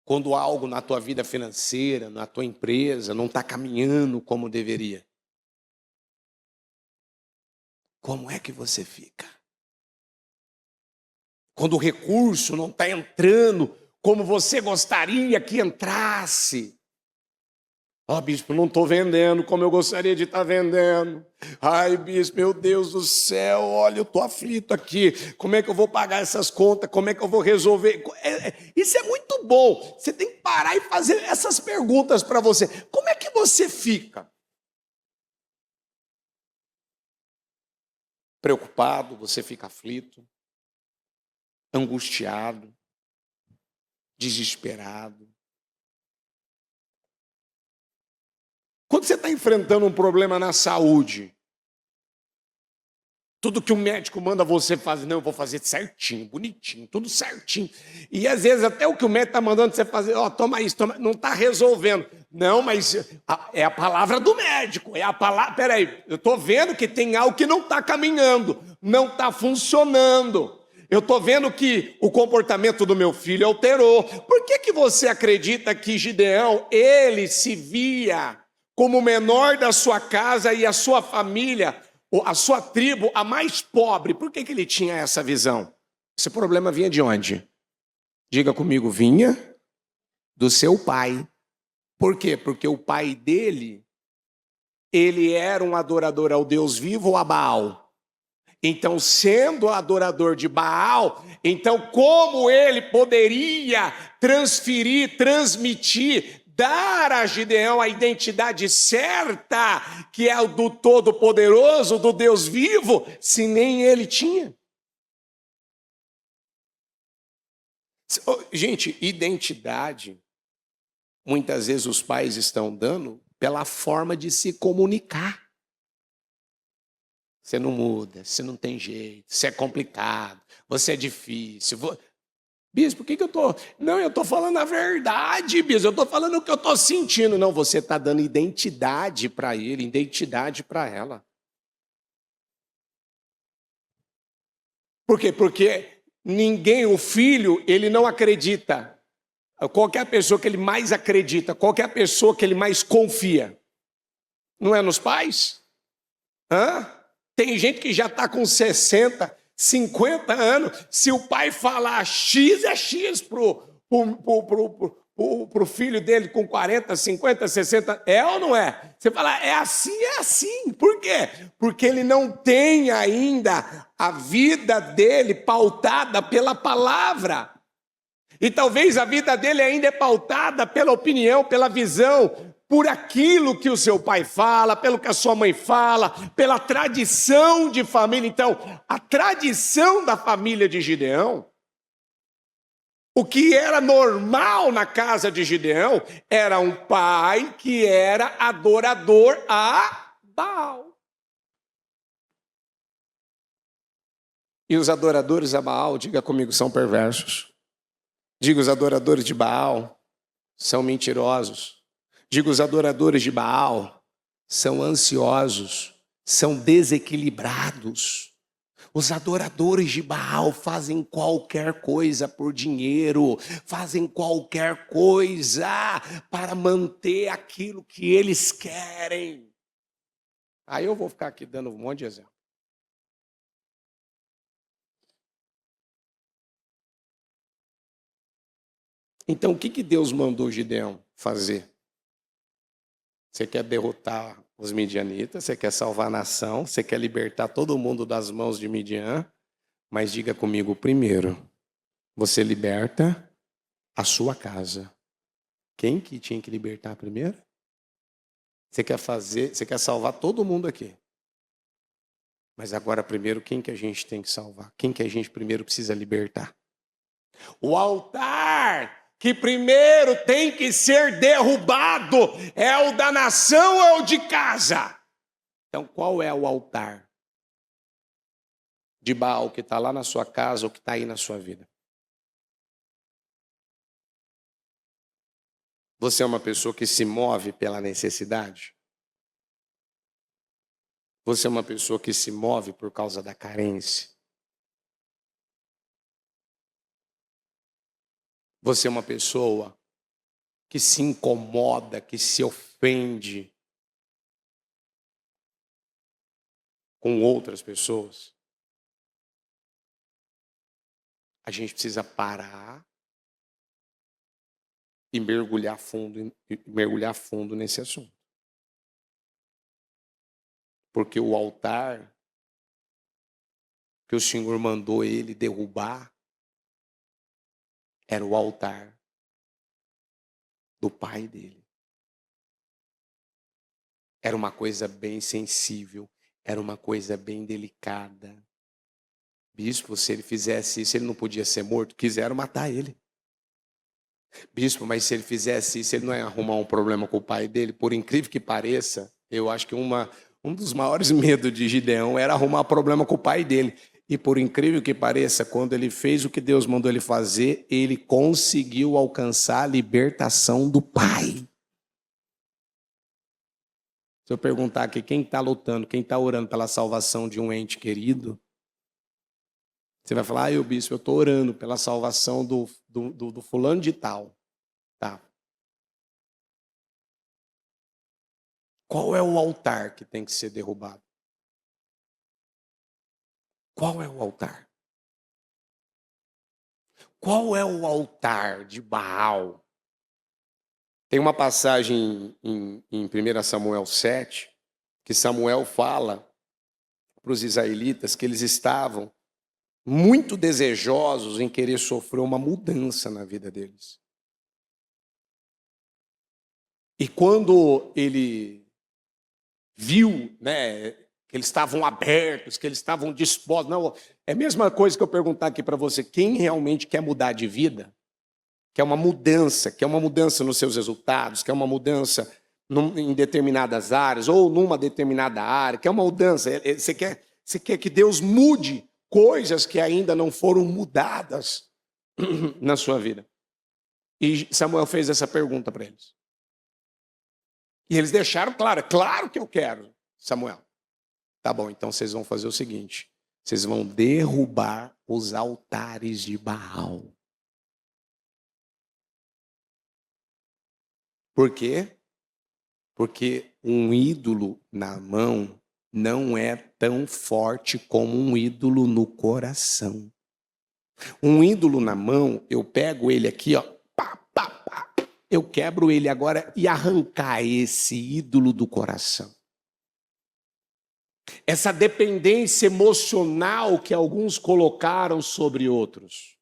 quando algo na tua vida financeira, na tua empresa, não está caminhando como deveria? Como é que você fica? Quando o recurso não está entrando como você gostaria que entrasse. Ó, bispo, não estou vendendo como eu gostaria de estar vendendo. Ai, bispo, meu Deus do céu, olha, eu estou aflito aqui. Como é que eu vou pagar essas contas? Como é que eu vou resolver? Isso é muito bom. Você tem que parar e fazer essas perguntas para você. Como é que você fica? Preocupado, você fica aflito, angustiado, desesperado. Quando você está enfrentando um problema na saúde, tudo que o médico manda você fazer, não, eu vou fazer certinho, bonitinho, tudo certinho. E às vezes até o que o médico está mandando você fazer, ó, toma isso, toma, não está resolvendo. Não, mas é a palavra do médico, é a palavra, peraí, eu estou vendo que tem algo que não está caminhando, não está funcionando. Eu estou vendo que o comportamento do meu filho alterou. Por que você acredita que Gideão, ele se via como o menor da sua casa e a sua família, a sua tribo, a mais pobre? Por que ele tinha essa visão? Esse problema vinha de onde? Diga comigo, vinha do seu pai. Por quê? Porque o pai dele, ele era um adorador ao Deus vivo ou a Baal? Então, sendo adorador de Baal, então como ele poderia transmitir, dar a Gideão a identidade certa, que é o do Todo-Poderoso, do Deus vivo, se nem ele tinha? Gente, identidade, muitas vezes os pais estão dando pela forma de se comunicar. Você não muda, você não tem jeito, você é complicado, você é difícil. Bispo, por que eu estou... Não, eu estou falando a verdade, bispo, eu estou falando o que eu estou sentindo. Não, você está dando identidade para ele, identidade para ela. Por quê? Porque ninguém, o filho, ele não acredita. Qualquer pessoa que ele mais acredita, qualquer pessoa que ele mais confia. Não é nos pais? Hã? Tem gente que já está com 60, 50 anos. Se o pai falar X, é X pro filho dele com 40, 50, 60. É ou não é? Você fala, é assim, é assim. Por quê? Porque ele não tem ainda a vida dele pautada pela palavra. E talvez a vida dele ainda é pautada pela opinião, pela visão, por aquilo que o seu pai fala, pelo que a sua mãe fala, pela tradição de família. Então, a tradição da família de Gideão, o que era normal na casa de Gideão, era um pai que era adorador a Baal. E os adoradores a Baal, diga comigo, são perversos. Diga, os adoradores de Baal são mentirosos. Digo, os adoradores de Baal são ansiosos, são desequilibrados. Os adoradores de Baal fazem qualquer coisa por dinheiro, fazem qualquer coisa para manter aquilo que eles querem. Aí eu vou ficar aqui dando um monte de exemplo. Então, o que Deus mandou Gideão fazer? Você quer derrotar os midianitas, você quer salvar a nação, você quer libertar todo mundo das mãos de Midian, mas diga comigo primeiro, você liberta a sua casa. Quem que tinha que libertar primeiro? Você quer salvar todo mundo aqui. Mas agora primeiro, quem que a gente tem que salvar? Quem que a gente primeiro precisa libertar? O altar que primeiro tem que ser derrubado é o da nação ou é o de casa? Então, qual é o altar de Baal que está lá na sua casa ou que está aí na sua vida? Você é uma pessoa que se move pela necessidade? Você é uma pessoa que se move por causa da carência? Você é uma pessoa que se incomoda, que se ofende com outras pessoas? A gente precisa parar e mergulhar fundo nesse assunto. Porque o altar que o Senhor mandou ele derrubar era o altar do pai dele. Era uma coisa bem sensível, era uma coisa bem delicada. Bispo, se ele fizesse isso, ele não podia ser morto. Quiseram matar ele. Bispo, mas se ele fizesse isso, ele não ia arrumar um problema com o pai dele? Por incrível que pareça, eu acho que um dos maiores medos de Gideão era arrumar problema com o pai dele. E por incrível que pareça, quando ele fez o que Deus mandou ele fazer, ele conseguiu alcançar a libertação do pai. Se eu perguntar aqui, quem está lutando, quem está orando pela salvação de um ente querido, você vai falar, eu bispo, eu estou orando pela salvação do fulano de tal. Tá. Qual é o altar que tem que ser derrubado? Qual é o altar? Qual é o altar de Baal? Tem uma passagem em 1 Samuel 7, que Samuel fala para os israelitas que eles estavam muito desejosos em querer sofrer uma mudança na vida deles. E quando ele viu, né, que eles estavam abertos, que eles estavam dispostos, não, é a mesma coisa que eu perguntar aqui para você, quem realmente quer mudar de vida, quer uma mudança nos seus resultados, quer uma mudança em determinadas áreas, ou numa determinada área, quer uma mudança, você quer que Deus mude coisas que ainda não foram mudadas na sua vida. E Samuel fez essa pergunta para eles. E eles deixaram claro que eu quero, Samuel. Tá bom, então vocês vão fazer o seguinte, vocês vão derrubar os altares de Baal. Por quê? Porque um ídolo na mão não é tão forte como um ídolo no coração. Um ídolo na mão, eu pego ele aqui, ó, pá, pá, pá, eu quebro ele agora e arrancar esse ídolo do coração. Essa dependência emocional que alguns colocaram sobre outros.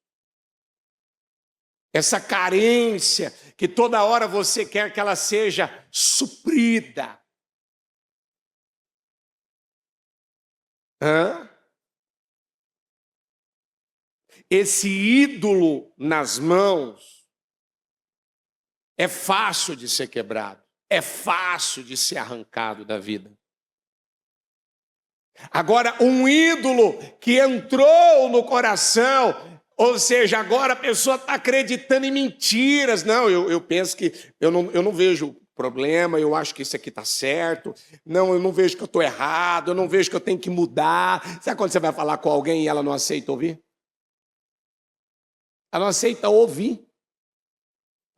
Essa carência que toda hora você quer que ela seja suprida. Esse ídolo nas mãos é fácil de ser quebrado, é fácil de ser arrancado da vida. Agora, um ídolo que entrou no coração, ou seja, agora a pessoa está acreditando em mentiras. Não, eu penso que eu não vejo problema, eu acho que isso aqui está certo. Não, eu não vejo que eu estou errado, eu não vejo que eu tenho que mudar. Sabe quando você vai falar com alguém e ela não aceita ouvir? Ela não aceita ouvir.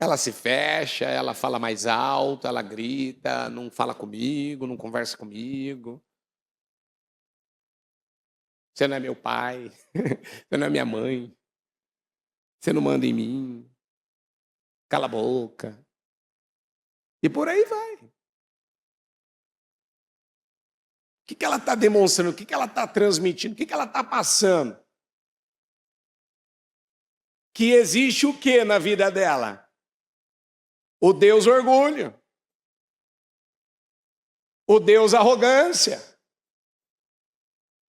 Ela se fecha, ela fala mais alto, ela grita, não fala comigo, não conversa comigo. Você não é meu pai, você não é minha mãe, você não manda em mim, cala a boca. E por aí vai. O que ela está demonstrando? O que ela está transmitindo? O que ela está passando? Que existe o que na vida dela? O Deus orgulho. O Deus arrogância.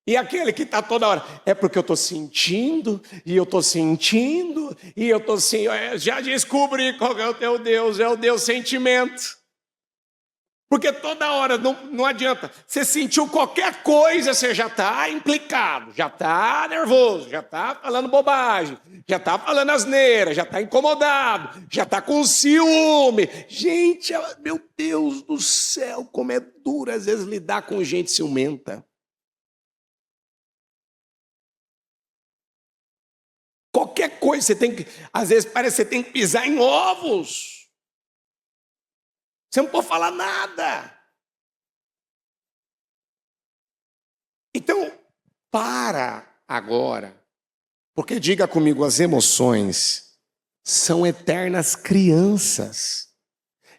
E aquele que está toda hora, é porque eu estou sentindo, e eu estou sentindo, e eu estou já descobri qual é o teu Deus, é o Deus sentimento. Porque toda hora, não adianta. Você sentiu qualquer coisa, você já está implicado, já está nervoso, já está falando bobagem, já está falando asneira, já está incomodado, já está com ciúme. Gente, meu Deus do céu, como é duro às vezes lidar com gente ciumenta. Qualquer coisa, você tem que, às vezes parece que você tem que pisar em ovos. Você não pode falar nada. Então, para agora. Porque diga comigo, as emoções são eternas crianças.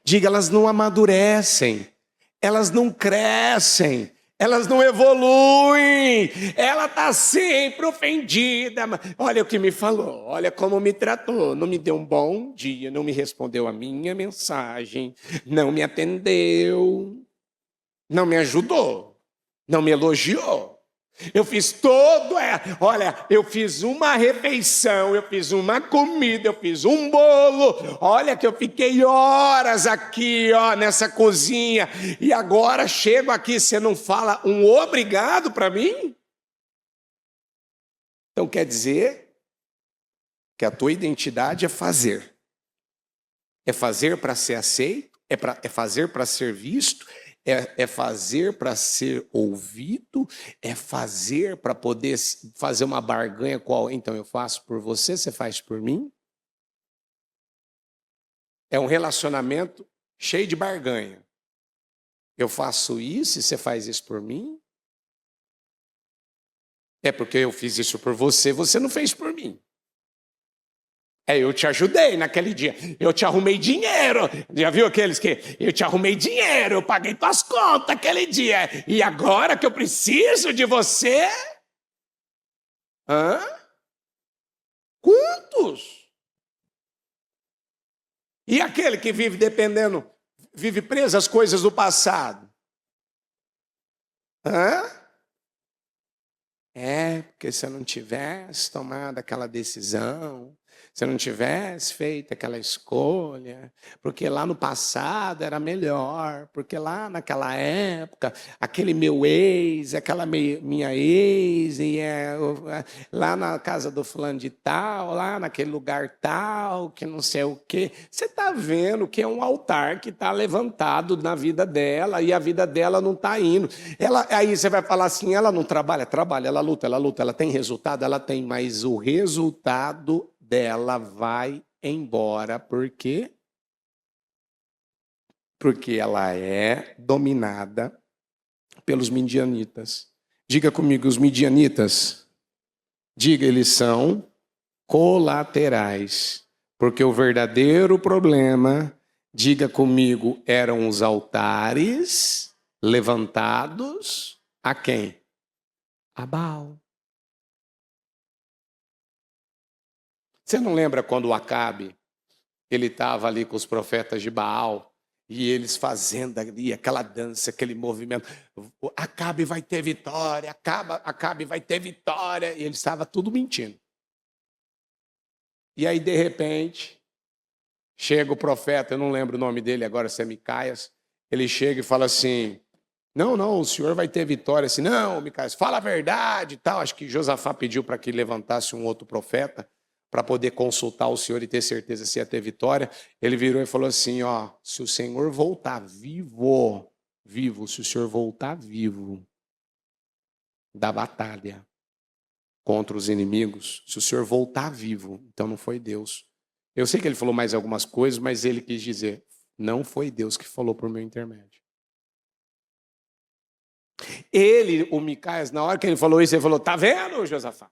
Diga, elas não amadurecem. Elas não crescem. Elas não evoluem. Ela está sempre ofendida. Olha o que me falou, olha como me tratou. Não me deu um bom dia, não me respondeu a minha mensagem, não me atendeu, não me ajudou, não me elogiou. Eu fiz olha, eu fiz uma refeição, eu fiz uma comida, eu fiz um bolo. Olha que eu fiquei horas aqui, ó, nessa cozinha. E agora chego aqui, você não fala um obrigado para mim? Então quer dizer que a tua identidade é fazer. É fazer para ser aceito, é fazer para ser visto, é fazer para ser ouvido, é fazer para poder fazer uma barganha qual. Então eu faço por você, você faz por mim. É um relacionamento cheio de barganha. Eu faço isso e você faz isso por mim. É porque eu fiz isso por você, você não fez por mim. Eu te ajudei naquele dia, eu te arrumei dinheiro. Já viu aqueles que eu te arrumei dinheiro, eu paguei tuas contas aquele dia. E agora que eu preciso de você? Hã? Quantos? E aquele que vive dependendo, vive preso às coisas do passado? Hã? Porque se eu não tivesse tomado aquela decisão, se eu não tivesse feito aquela escolha, porque lá no passado era melhor, porque lá naquela época, aquele meu ex, aquela minha ex, lá na casa do fulano de tal, lá naquele lugar tal, que não sei o quê. Você está vendo que é um altar que está levantado na vida dela e a vida dela não está indo. Aí você vai falar assim, ela não trabalha, ela luta, ela tem resultado, ela tem, mas o resultado dela vai embora. Por quê? Porque ela é dominada pelos midianitas. Diga comigo, os midianitas, diga, eles são colaterais. Porque o verdadeiro problema, diga comigo, eram os altares levantados a quem? A Baal. Você não lembra quando o Acabe, ele estava ali com os profetas de Baal, e eles fazendo ali aquela dança, aquele movimento, Acabe vai ter vitória, Acabe vai ter vitória, e ele estava tudo mentindo. E aí, de repente, chega o profeta, eu não lembro o nome dele agora, se é Micaias, ele chega e fala assim, não, o senhor vai ter vitória. Assim, não, Micaias, fala a verdade e tal. Acho que Josafá pediu para que levantasse um outro profeta, para poder consultar o Senhor e ter certeza se ia ter vitória. Ele virou e falou assim, ó, se o Senhor voltar vivo, se o Senhor voltar vivo da batalha contra os inimigos, se o Senhor voltar vivo, então não foi Deus. Eu sei que ele falou mais algumas coisas, mas ele quis dizer, não foi Deus que falou por meu intermédio. O Micaias, na hora que ele falou isso, ele falou, tá vendo, Josafá?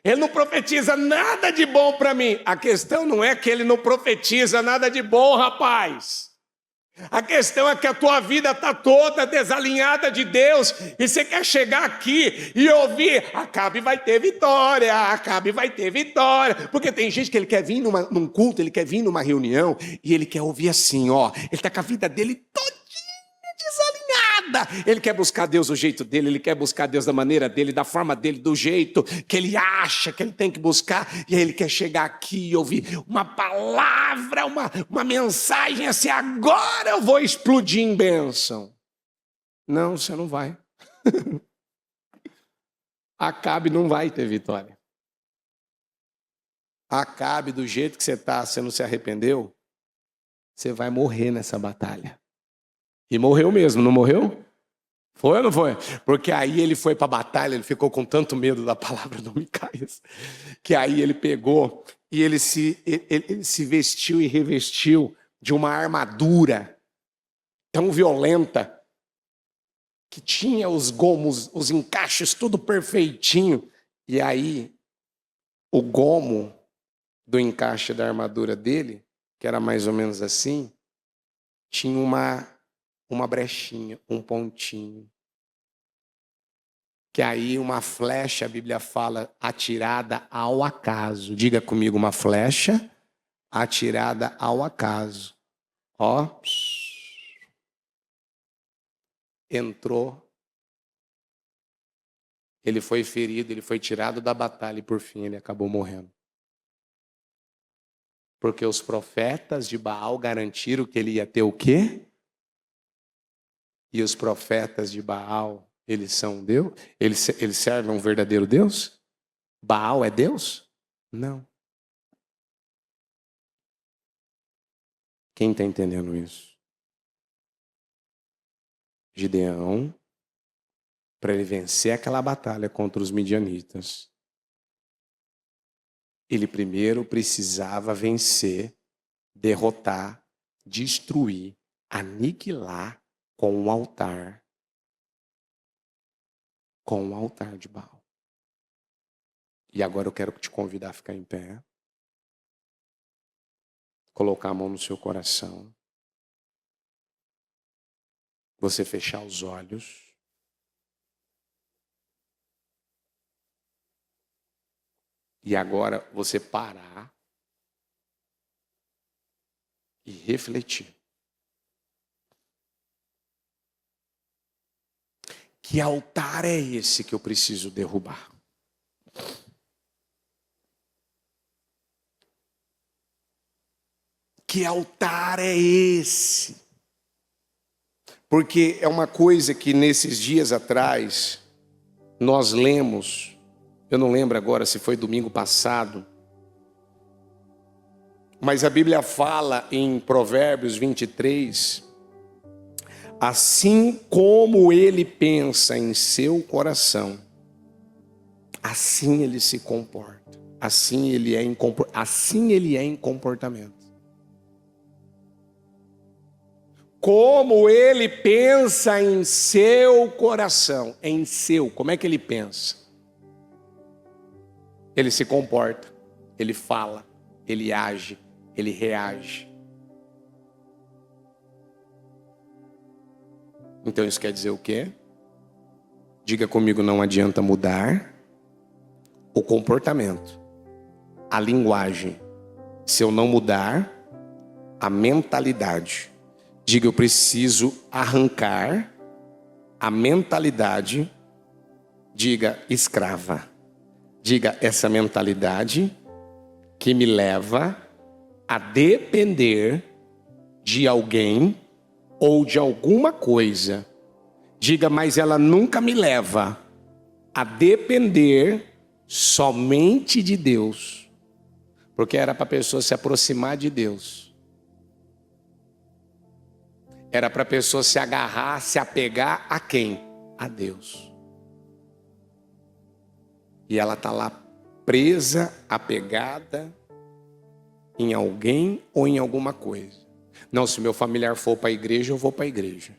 Ele não profetiza nada de bom para mim. A questão não é que ele não profetiza nada de bom, rapaz. A questão é que a tua vida está toda desalinhada de Deus e você quer chegar aqui e ouvir, Acabe vai ter vitória, Acabe vai ter vitória. Porque tem gente que ele quer vir num culto, ele quer vir numa reunião e ele quer ouvir assim, ó, ele está com a vida dele todinha desalinhada. nada. Ele quer buscar Deus do jeito dele, ele quer buscar Deus da maneira dele, da forma dele, do jeito que ele acha que ele tem que buscar. E aí ele quer chegar aqui e ouvir uma palavra, uma mensagem assim, agora eu vou explodir em bênção. Não, você não vai. Acabe não vai ter vitória. Acabe do jeito que você está, você não se arrependeu, você vai morrer nessa batalha. E morreu mesmo, não morreu? Foi ou não foi? Porque aí ele foi para a batalha, ele ficou com tanto medo da palavra do Micaías, que aí ele pegou e ele se vestiu e revestiu de uma armadura tão violenta, que tinha os gomos, os encaixes, tudo perfeitinho. E aí, o gomo do encaixe da armadura dele, que era mais ou menos assim, tinha uma brechinha, um pontinho. Que aí uma flecha, a Bíblia fala, atirada ao acaso. Diga comigo, uma flecha atirada ao acaso. Ó. Entrou. Ele foi ferido, ele foi tirado da batalha e por fim ele acabou morrendo. Porque os profetas de Baal garantiram que ele ia ter o quê? E os profetas de Baal, eles são Deus? Eles servem um verdadeiro Deus? Baal é Deus? Não. Quem está entendendo isso? Gideão, para ele vencer aquela batalha contra os midianitas, ele primeiro precisava vencer, derrotar, destruir, aniquilar com o altar de Baal. E agora eu quero te convidar a ficar em pé, colocar a mão no seu coração, você fechar os olhos. E agora você parar e refletir. Que altar é esse que eu preciso derrubar? Que altar é esse? Porque é uma coisa que nesses dias atrás nós lemos, eu não lembro agora se foi domingo passado, mas a Bíblia fala em Provérbios 23, assim como ele pensa em seu coração, assim ele se comporta, assim ele é em comportamento. Como ele pensa em seu coração, como é que ele pensa? Ele se comporta, ele fala, ele age, ele reage. Então isso quer dizer o quê? Diga comigo, não adianta mudar o comportamento, a linguagem, se eu não mudar a mentalidade. Diga, eu preciso arrancar a mentalidade, diga, escrava. Diga, essa mentalidade que me leva a depender de alguém ou de alguma coisa. Diga, mas ela nunca me leva a depender somente de Deus. Porque era para a pessoa se aproximar de Deus. Era para a pessoa se agarrar, se apegar a quem? A Deus. E ela está lá presa, apegada em alguém ou em alguma coisa. Não, se meu familiar for para a igreja, eu vou para a igreja.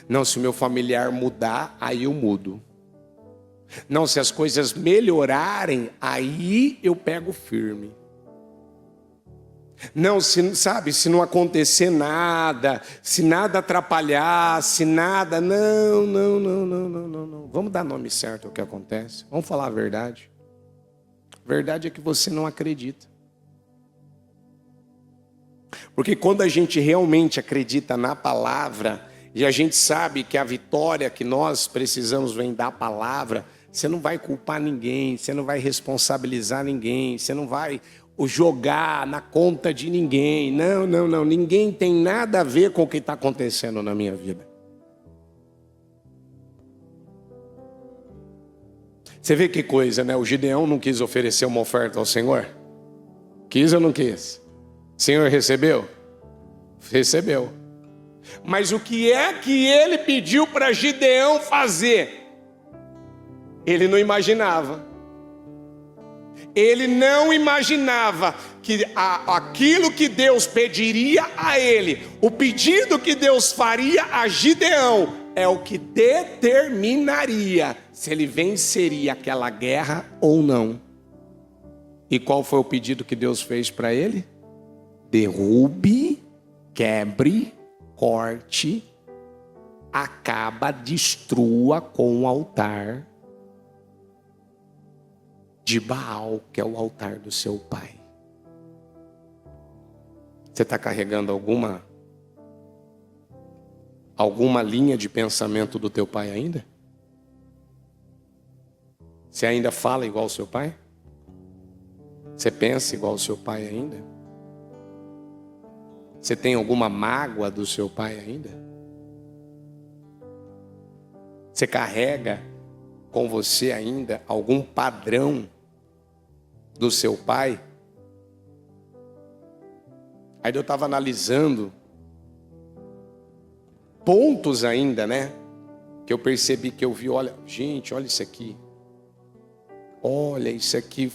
Não, se meu familiar mudar, aí eu mudo. Não, se as coisas melhorarem, aí eu pego firme. Não, se não acontecer nada, se nada atrapalhar, se nada, não. Vamos dar nome certo ao que acontece. Vamos falar a verdade. A verdade é que você não acredita. Porque quando a gente realmente acredita na palavra, E a gente sabe que a vitória que nós precisamos vem da palavra. Você não vai culpar ninguém, você não vai responsabilizar ninguém, você não vai jogar na conta de ninguém. Não, não, não. Ninguém tem nada a ver com o que está acontecendo na minha vida. Você vê que coisa, né? O Gideão não quis oferecer uma oferta ao Senhor? Quis ou não quis? O Senhor recebeu? Recebeu. Mas o que é que ele pediu para Gideão fazer? Ele não imaginava. Ele não imaginava que aquilo que Deus pediria a ele, o pedido que Deus faria a Gideão, é o que determinaria se ele venceria aquela guerra ou não. E qual foi o pedido que Deus fez para ele? Derrube, quebre, corte, acaba, destrua com o altar de Baal, que é o altar do seu pai. Você está carregando alguma linha de pensamento do teu pai ainda? Você ainda fala igual ao seu pai? Você pensa igual ao seu pai ainda? Você tem alguma mágoa do seu pai ainda? Você carrega com você ainda algum padrão do seu pai? Aí eu estava analisando pontos ainda, né? Que eu percebi, que eu vi, olha, gente, olha isso aqui. Olha isso aqui.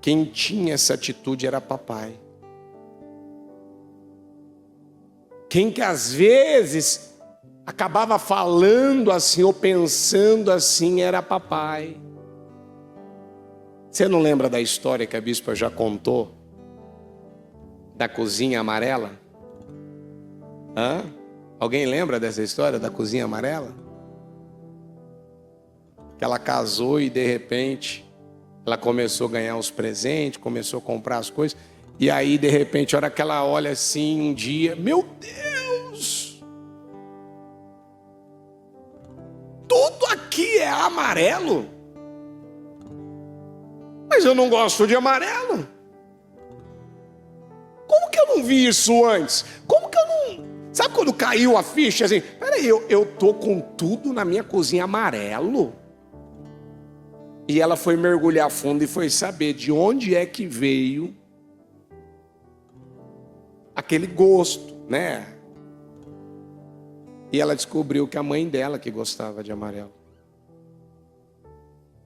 Quem tinha essa atitude era papai. Quem que às vezes acabava falando assim ou pensando assim era papai. Você não lembra da história que a bispa já contou? Da cozinha amarela? Hã? Alguém lembra dessa história da cozinha amarela? Que ela casou e de repente ela começou a ganhar os presentes, começou a comprar as coisas. E aí de repente, a hora que ela olha assim um dia, meu Deus! Tudo aqui é amarelo? Mas eu não gosto de amarelo. Como que eu não vi isso antes? Como que eu não... Sabe quando caiu a ficha assim? Peraí, eu tô com tudo na minha cozinha amarelo? E ela foi mergulhar fundo e foi saber de onde é que veio aquele gosto, né? E ela descobriu que a mãe dela que gostava de amarelo.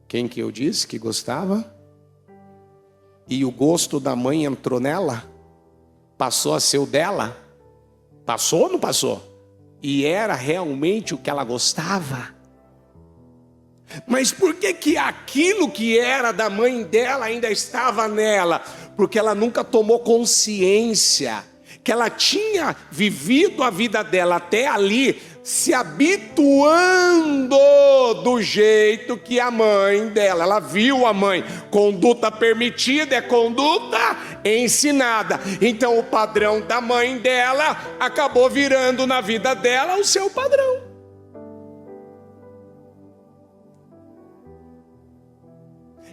Quem que eu disse que gostava? E o gosto da mãe entrou nela? Passou a ser o dela? Passou ou não passou? E era realmente o que ela gostava? Mas por que que aquilo que era da mãe dela ainda estava nela? Porque ela nunca tomou consciência que ela tinha vivido a vida dela até ali, se habituando do jeito que a mãe dela, ela viu a mãe, conduta permitida é conduta ensinada. Então o padrão da mãe dela acabou virando na vida dela o seu padrão.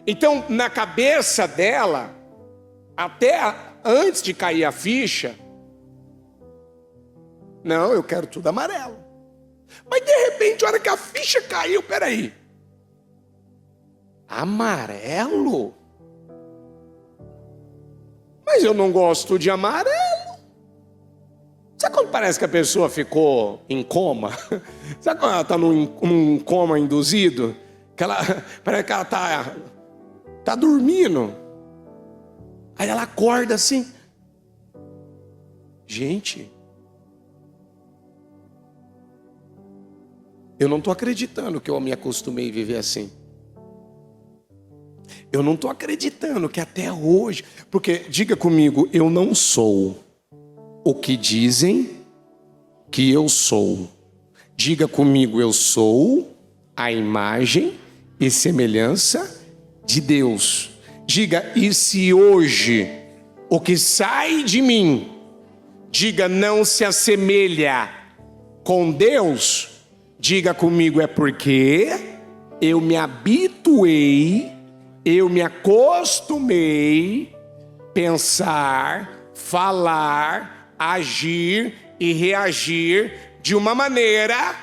Então, na cabeça dela, até antes de cair a ficha, não, eu quero tudo amarelo. Mas de repente, a hora que a ficha caiu, peraí, amarelo? Mas eu não gosto de amarelo. Sabe quando parece que a pessoa ficou em coma? Sabe quando ela está num coma induzido? Que ela, parece que ela tá dormindo. Aí ela acorda assim. Gente, eu não estou acreditando que eu me acostumei a viver assim. Eu não estou acreditando que até hoje... Porque, diga comigo, eu não sou o que dizem que eu sou. Diga comigo, eu sou a imagem e semelhança de Deus. Diga, e se hoje o que sai de mim, diga, não se assemelha com Deus, diga comigo, é porque eu me habituei, eu me acostumei pensar, falar, agir e reagir de uma maneira,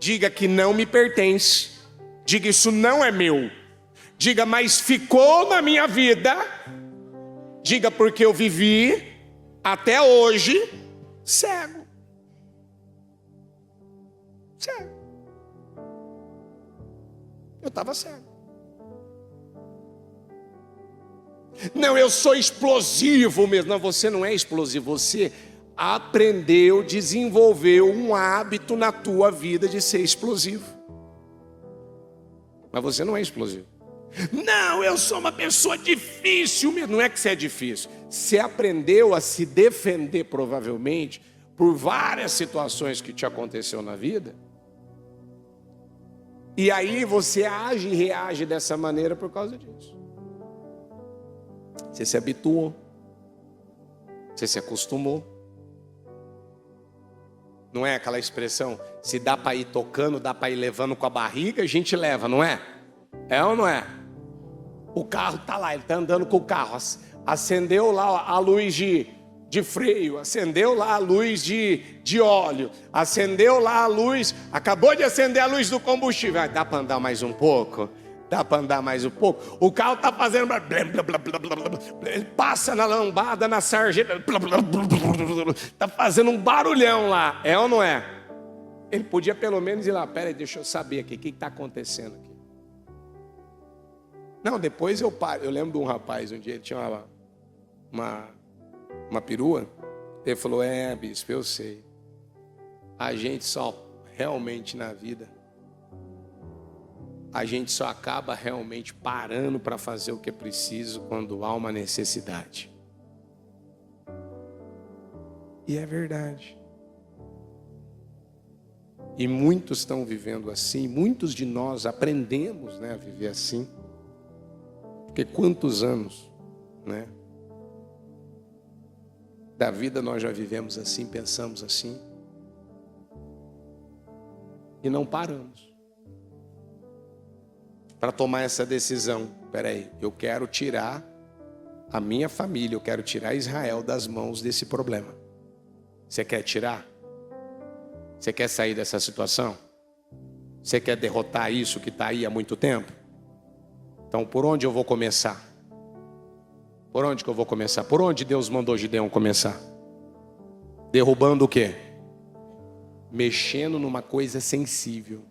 diga que não me pertence, diga isso não é meu, diga mas ficou na minha vida, diga porque eu vivi até hoje cego. Cego. Eu estava cego. Não, eu sou explosivo mesmo. Não, você não é explosivo. Você aprendeu, desenvolveu um hábito na tua vida de ser explosivo. Mas você não é explosivo. Não, eu sou uma pessoa difícil mesmo. Não é que você é difícil. Você aprendeu a se defender provavelmente por várias situações que te aconteceu na vida. E aí você age e reage dessa maneira por causa disso. Você se habituou. Você se acostumou. Não é aquela expressão, se dá para ir tocando, dá para ir levando com a barriga, a gente leva, não é? É ou não é? O carro está lá, ele está andando com o carro. Acendeu lá a luz de freio, acendeu lá a luz de óleo, acendeu lá a luz, acabou de acender a luz do combustível. Ah, dá para andar mais um pouco? Dá para andar mais um pouco? O carro está fazendo... Ele passa na lambada, na sarjeta, está fazendo um barulhão lá, é ou não é? Ele podia pelo menos ir lá, peraí, deixa eu saber aqui, o que está acontecendo aqui? Não, depois eu lembro de um rapaz, um dia ele tinha uma perua, ele falou, bispo, eu sei, a gente só realmente na vida, a gente só acaba realmente parando para fazer o que é preciso quando há uma necessidade. E é verdade. E muitos estão vivendo assim, muitos de nós aprendemos, a viver assim. Porque quantos anos, da vida nós já vivemos assim, pensamos assim. E não paramos. Para tomar essa decisão, peraí, eu quero tirar a minha família, eu quero tirar Israel das mãos desse problema. Você quer tirar? Você quer sair dessa situação? Você quer derrotar isso que está aí há muito tempo? Então, por onde eu vou começar? Por onde que eu vou começar? Por onde Deus mandou Gideão começar? Derrubando o quê? Mexendo numa coisa sensível.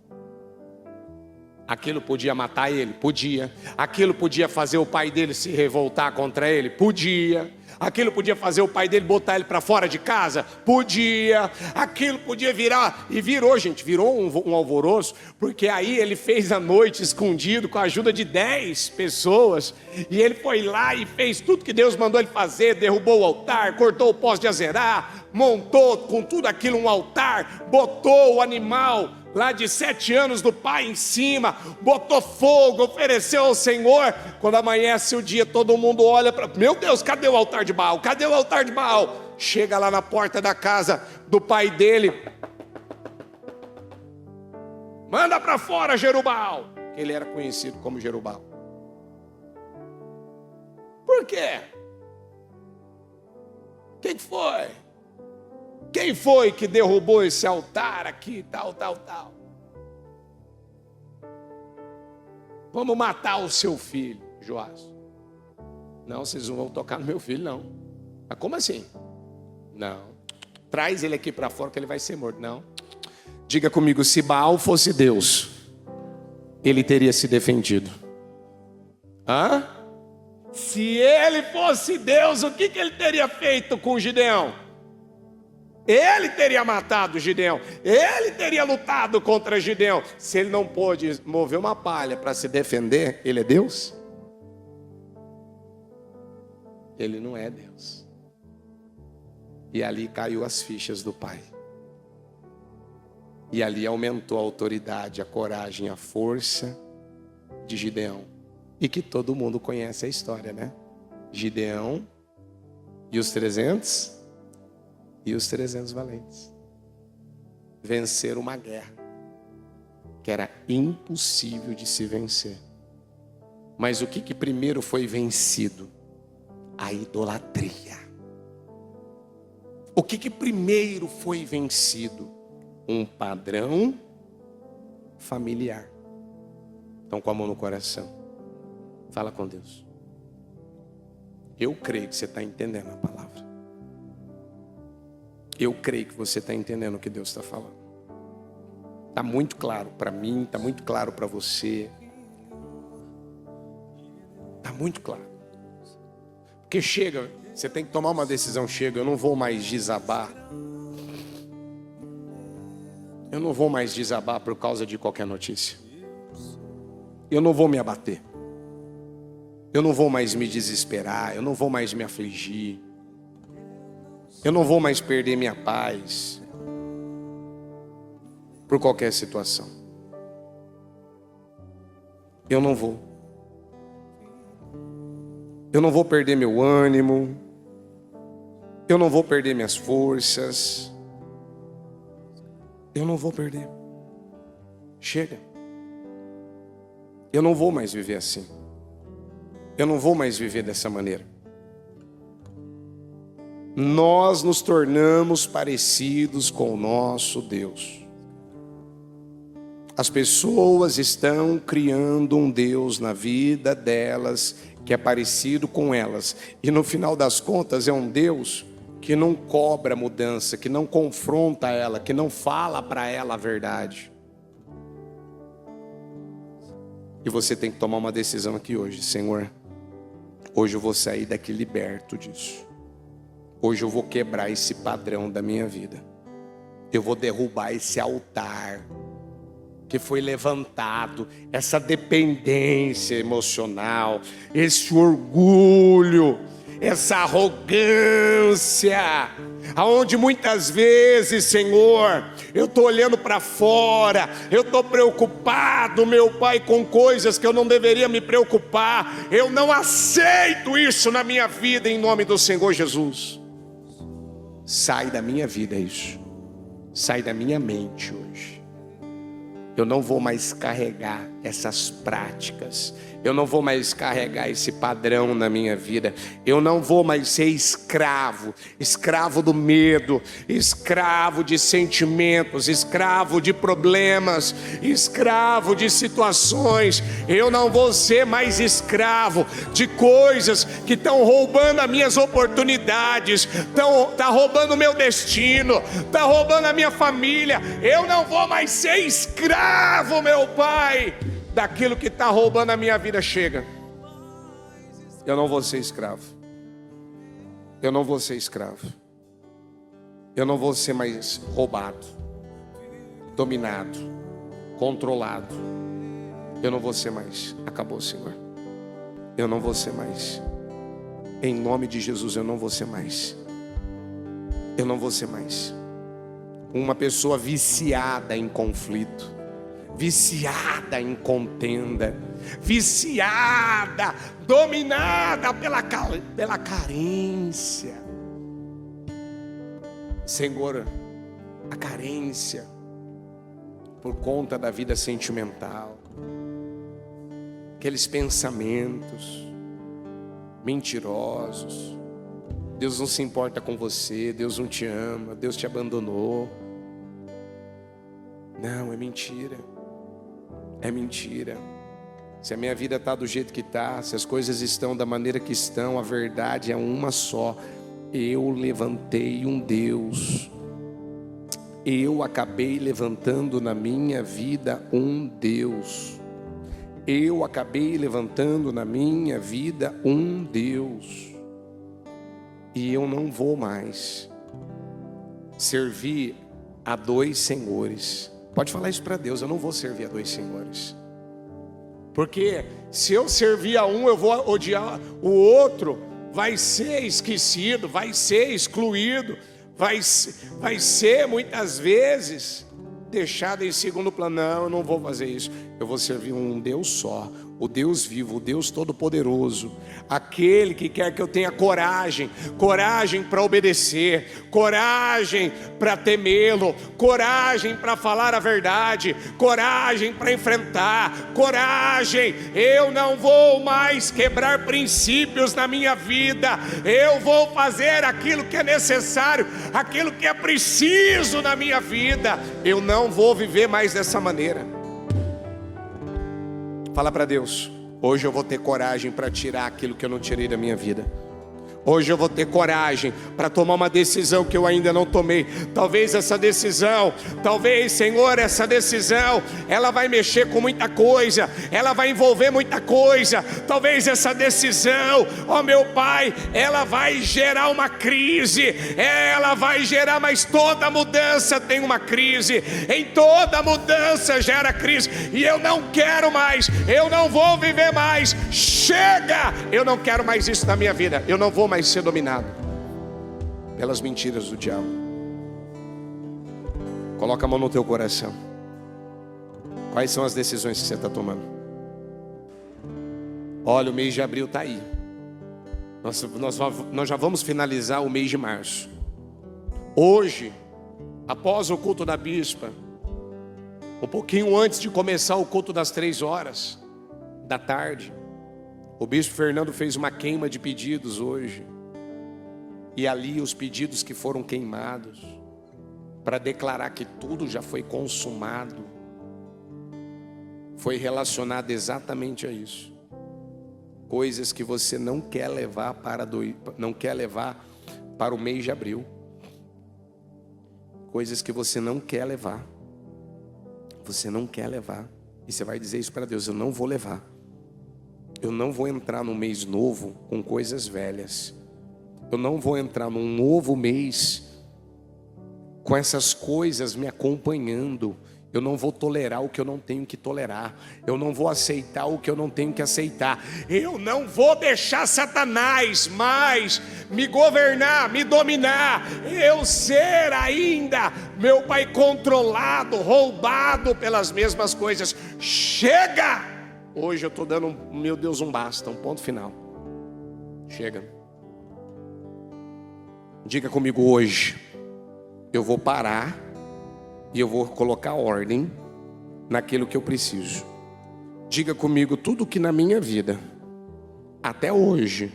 Aquilo podia matar ele? Podia. Aquilo podia fazer o pai dele se revoltar contra ele? Podia. Aquilo podia fazer o pai dele botar ele para fora de casa? Podia. Aquilo podia virar, e virou, gente, virou um alvoroço, porque aí ele fez à noite escondido com a ajuda de 10 pessoas, e ele foi lá e fez tudo que Deus mandou ele fazer, derrubou o altar, cortou o poste de Azerá, montou com tudo aquilo um altar, botou o animal lá de 7 anos do pai em cima, botou fogo, ofereceu ao Senhor. Quando amanhece o dia, todo mundo olha para... Meu Deus, cadê o altar de Baal? Cadê o altar de Baal? Chega lá na porta da casa do pai dele. Manda para fora, Jerubbaal. Ele era conhecido como Jerubbaal. Por quê? Quem foi? Quem foi que derrubou esse altar aqui, tal? Vamos matar o seu filho, Joás. Não, vocês não vão tocar no meu filho, não. Mas como assim? Não. Traz ele aqui para fora que ele vai ser morto. Não. Diga comigo, se Baal fosse Deus, ele teria se defendido. Hã? Se ele fosse Deus, o que ele teria feito com Gideão? Ele teria matado Gideão, ele teria lutado contra Gideão. Se ele não pôde mover uma palha para se defender, ele é Deus? Ele não é Deus. E ali caiu as fichas do pai. E ali aumentou a autoridade, a coragem, a força de Gideão. E que todo mundo conhece a história, né? Gideão e os 300 valentes. vencer uma guerra que era impossível de se vencer. Mas o que primeiro foi vencido? A idolatria. O que primeiro foi vencido? Um padrão familiar. Então, com a mão no coração, fala com Deus. Eu creio que você está entendendo a palavra. Eu creio que você está entendendo o que Deus está falando. Está muito claro para mim, está muito claro para você. Está muito claro. Porque chega, você tem que tomar uma decisão, chega, eu não vou mais desabar. Eu não vou mais desabar por causa de qualquer notícia. Eu não vou me abater. Eu não vou mais me desesperar, eu não vou mais me afligir. Eu não vou mais perder minha paz por qualquer situação. Eu não vou. Eu não vou perder meu ânimo. Eu não vou perder minhas forças. Eu não vou perder. Chega. Eu não vou mais viver assim. Eu não vou mais viver dessa maneira. Nós nos tornamos parecidos com o nosso Deus. As pessoas estão criando um Deus na vida delas que é parecido com elas. E no final das contas é um Deus que não cobra mudança, que não confronta ela, que não fala para ela a verdade. E você tem que tomar uma decisão aqui hoje. Senhor, hoje eu vou sair daqui liberto disso. Hoje eu vou quebrar esse padrão da minha vida. Eu vou derrubar esse altar que foi levantado, essa dependência emocional, esse orgulho, essa arrogância, aonde muitas vezes, Senhor, eu estou olhando para fora, eu estou preocupado, meu Pai, com coisas que eu não deveria me preocupar. Eu não aceito isso na minha vida, em nome do Senhor Jesus. Sai da minha vida isso, sai da minha mente hoje. Eu não vou mais carregar essas práticas. Eu não vou mais carregar esse padrão na minha vida. Eu não vou mais ser escravo. Escravo do medo. Escravo de sentimentos. Escravo de problemas. Escravo de situações. Eu não vou ser mais escravo de coisas que estão roubando as minhas oportunidades. Está roubando o meu destino. Está roubando a minha família. Eu não vou mais ser escravo, meu Pai, daquilo que está roubando a minha vida. Chega. Eu não vou ser escravo. Eu não vou ser escravo. Eu não vou ser mais roubado, dominado, controlado. Eu não vou ser mais. Acabou, Senhor. Eu não vou ser mais. Em nome de Jesus, eu não vou ser mais. Eu não vou ser mais uma pessoa viciada em conflito, viciada em contenda, viciada, dominada pela carência. Senhor, a carência por conta da vida sentimental, aqueles pensamentos mentirosos. Deus não se importa com você, Deus não te ama, Deus te abandonou. Não, é mentira. É mentira. Se a minha vida está do jeito que está, se as coisas estão da maneira que estão, a verdade é uma só. Eu levantei um Deus. Eu acabei levantando na minha vida um Deus. Eu acabei levantando na minha vida um Deus. E eu não vou mais servir a dois senhores. Pode falar isso para Deus. Eu não vou servir a dois senhores. Porque se eu servir a um, eu vou odiar o outro. Vai ser esquecido, vai ser excluído, vai ser muitas vezes deixado em segundo plano. Não, eu não vou fazer isso. Eu vou servir um Deus só, o Deus vivo, o Deus todo-poderoso, aquele que quer que eu tenha coragem, coragem para obedecer, coragem para temê-lo, coragem para falar a verdade, coragem para enfrentar, coragem. Eu não vou mais quebrar princípios na minha vida, eu vou fazer aquilo que é necessário, aquilo que é preciso na minha vida. Eu não vou viver mais dessa maneira. Fala para Deus: hoje eu vou ter coragem para tirar aquilo que eu não tirei da minha vida. Hoje eu vou ter coragem para tomar uma decisão que eu ainda não tomei. Talvez essa decisão, Senhor, essa decisão, ela vai mexer com muita coisa, ela vai envolver muita coisa. Talvez essa decisão, ó meu Pai, ela vai gerar uma crise, ela vai gerar, mas toda mudança tem uma crise, em toda mudança gera crise, e eu não quero mais, eu não vou viver mais. Chega, eu não quero mais isso na minha vida, eu não vou mais ser dominado pelas mentiras do diabo. Coloca a mão no teu coração. Quais são as decisões que você está tomando? Olha, o mês de abril está aí. Nós já vamos finalizar o mês de março. Hoje, após o culto da bispa, um pouquinho antes de começar o culto das 3h da tarde, o bispo Fernando fez uma queima de pedidos hoje. E ali os pedidos que foram queimados, para declarar que tudo já foi consumado, foi relacionado exatamente a isso. Coisas que você não quer levar para o mês de abril. Coisas que você não quer levar. Você não quer levar. E você vai dizer isso para Deus: eu não vou levar. Eu não vou entrar num mês novo com coisas velhas. Eu não vou entrar num novo mês com essas coisas me acompanhando. Eu não vou tolerar o que eu não tenho que tolerar. Eu não vou aceitar o que eu não tenho que aceitar. Eu não vou deixar Satanás mais me governar, me dominar. Eu ser ainda, meu Pai, controlado, roubado pelas mesmas coisas. Chega! Hoje eu estou dando, meu Deus, um basta, um ponto final. Chega. Diga comigo: hoje eu vou parar e eu vou colocar ordem naquilo que eu preciso. Diga comigo: tudo que na minha vida, até hoje,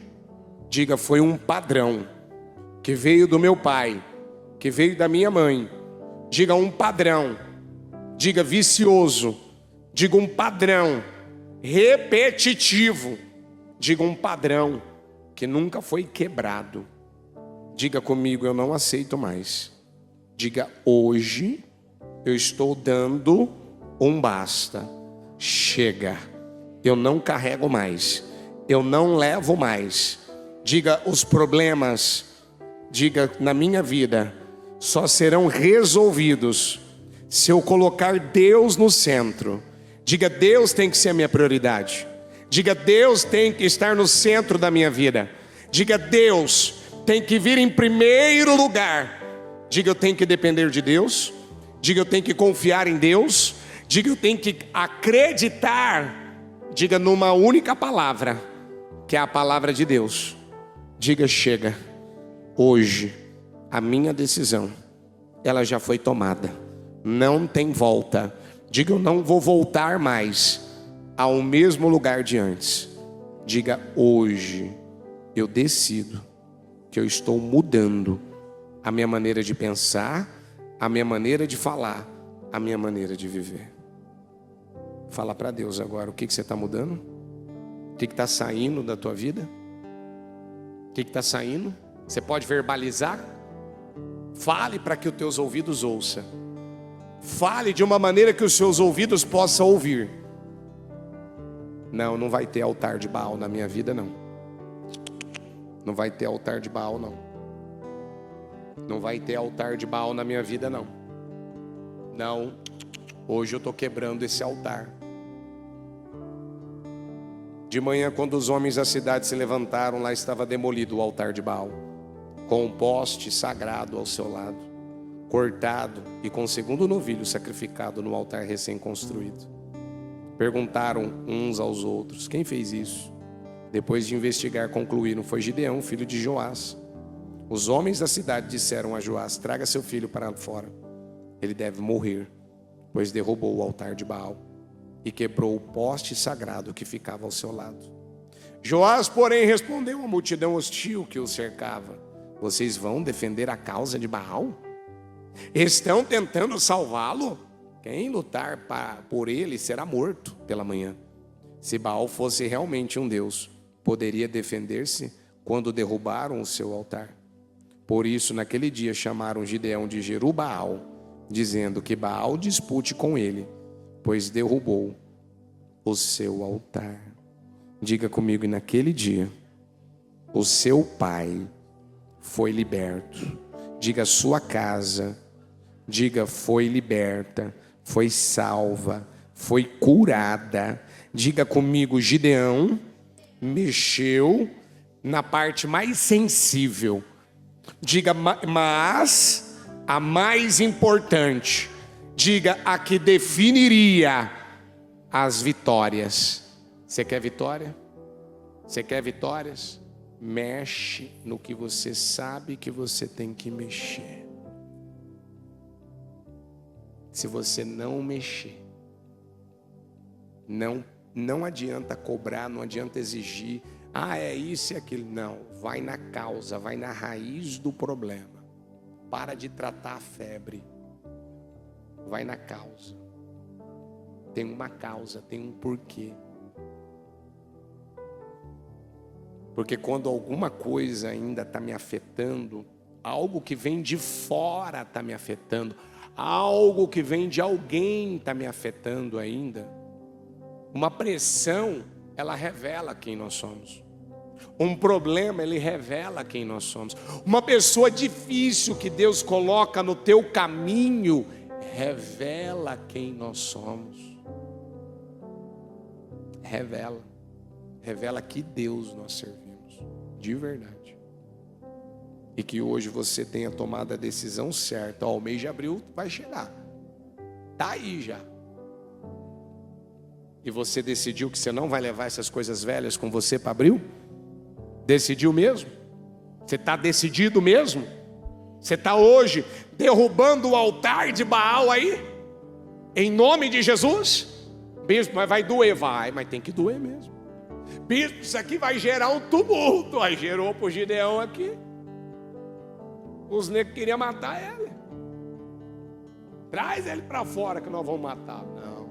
diga, foi um padrão que veio do meu pai, que veio da minha mãe. Diga um padrão. Diga vicioso. Diga um padrão repetitivo. Diga um padrão que nunca foi quebrado. Diga comigo: eu não aceito mais. Diga: hoje eu estou dando um basta. Chega. Eu não carrego mais. Eu não levo mais. Diga: os problemas, diga, na minha vida só serão resolvidos se eu colocar Deus no centro. Diga: Deus tem que ser a minha prioridade. Diga: Deus tem que estar no centro da minha vida. Diga: Deus tem que vir em primeiro lugar. Diga: eu tenho que depender de Deus. Diga: eu tenho que confiar em Deus. Diga: eu tenho que acreditar. Diga numa única palavra, que é a palavra de Deus. Diga: chega. Hoje a minha decisão, ela já foi tomada. Não tem volta. Diga: eu não vou voltar mais ao mesmo lugar de antes. Diga: hoje eu decido que eu estou mudando a minha maneira de pensar, a minha maneira de falar, a minha maneira de viver. Fala para Deus agora: o que você está mudando? O que está saindo da tua vida? O que está saindo? Você pode verbalizar? Fale para que os teus ouvidos ouçam. Fale de uma maneira que os seus ouvidos possam ouvir. Não vai ter altar de Baal na minha vida, não. Não vai ter altar de Baal, não. Não vai ter altar de Baal na minha vida, não. Não. Hoje eu estou quebrando esse altar. De manhã, quando os homens da cidade se levantaram, lá estava demolido o altar de Baal, com um poste sagrado ao seu lado, cortado, e com o segundo novilho sacrificado no altar recém-construído. Perguntaram uns aos outros: quem fez isso? Depois de investigar, concluíram: foi Gideão, filho de Joás. Os homens da cidade disseram a Joás: traga seu filho para fora. Ele deve morrer, pois derrubou o altar de Baal e quebrou o poste sagrado que ficava ao seu lado. Joás, porém, respondeu à multidão hostil que o cercava: vocês vão defender a causa de Baal? Estão tentando salvá-lo? Quem lutar por ele será morto pela manhã. Se Baal fosse realmente um deus, poderia defender-se quando derrubaram o seu altar. Por isso, naquele dia, chamaram Gideão de Jerubaal, dizendo que Baal dispute com ele, pois derrubou o seu altar. Diga comigo: e naquele dia, o seu pai foi liberto. Diga: sua casa. Diga: foi liberta, foi salva, foi curada. Diga comigo: Gideão mexeu na parte mais sensível. Diga: mas a mais importante. Diga: a que definiria as vitórias. Você quer vitória? Você quer vitórias? Mexe no que você sabe que você tem que mexer. Se você não mexer, não adianta cobrar, não adianta exigir. É isso e aquilo. Não, vai na causa, vai na raiz do problema. Para de tratar a febre. Vai na causa. Tem uma causa, tem um porquê. Porque quando alguma coisa ainda está me afetando, algo que vem de fora está me afetando, algo que vem de alguém está me afetando ainda. Uma pressão, ela revela quem nós somos. Um problema, ele revela quem nós somos. Uma pessoa difícil que Deus coloca no teu caminho, revela quem nós somos. Revela que Deus nós servimos, de verdade. E que hoje você tenha tomado a decisão certa. O mês de abril vai chegar. Está aí já. E você decidiu que você não vai levar essas coisas velhas com você para abril? Decidiu mesmo? Você está decidido mesmo? Você está hoje derrubando o altar de Baal aí? Em nome de Jesus? Bispo, mas vai doer? Vai, mas tem que doer mesmo. Bispo, isso aqui vai gerar um tumulto. Aí gerou para o Gideão aqui. Os negros queriam matar ele. Traz ele para fora que nós vamos matar. Não.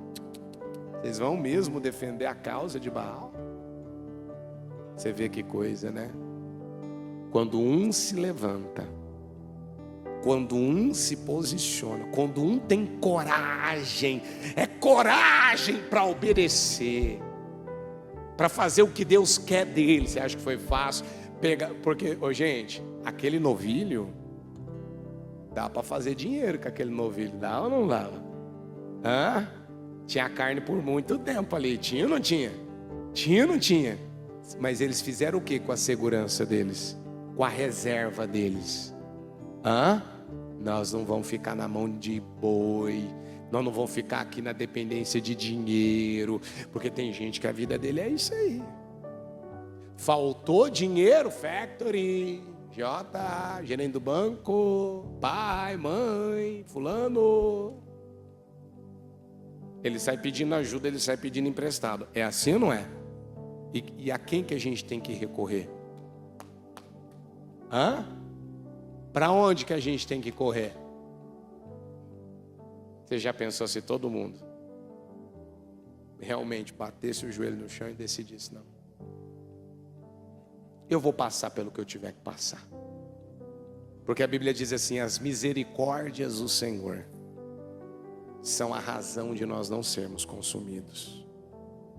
Vocês vão mesmo defender a causa de Baal? Você vê que coisa, né? Quando um se levanta, quando um se posiciona, quando um tem coragem, é coragem para obedecer, para fazer o que Deus quer dele. Você acha que foi fácil? Porque, gente, aquele novilho, dá para fazer dinheiro com aquele novilho, dá ou não dava? Tinha carne por muito tempo ali, tinha ou não tinha? Tinha ou não tinha? Mas eles fizeram o que com a segurança deles? Com a reserva deles? Nós não vamos ficar na mão de boi, nós não vamos ficar aqui na dependência de dinheiro, porque tem gente que a vida dele é isso aí. Faltou dinheiro, factory, gerente do banco, pai, mãe, fulano. Ele sai pedindo ajuda, ele sai pedindo emprestado. É assim ou não é? E a quem que a gente tem que recorrer? Para onde que a gente tem que correr? Você já pensou se todo mundo realmente batesse o joelho no chão e decidisse: não, eu vou passar pelo que eu tiver que passar? Porque a Bíblia diz assim: as misericórdias do Senhor são a razão de nós não sermos consumidos.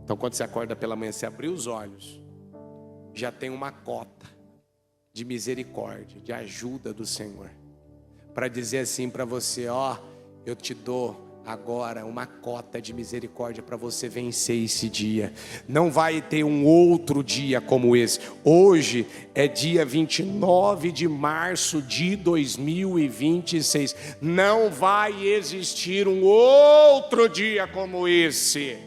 Então quando você acorda pela manhã, você abrir os olhos, já tem uma cota de misericórdia, de ajuda do Senhor, para dizer assim para você: eu te dou agora uma cota de misericórdia para você vencer esse dia. Não vai ter um outro dia como esse. Hoje é dia 29 de março de 2026. Não vai existir um outro dia como esse.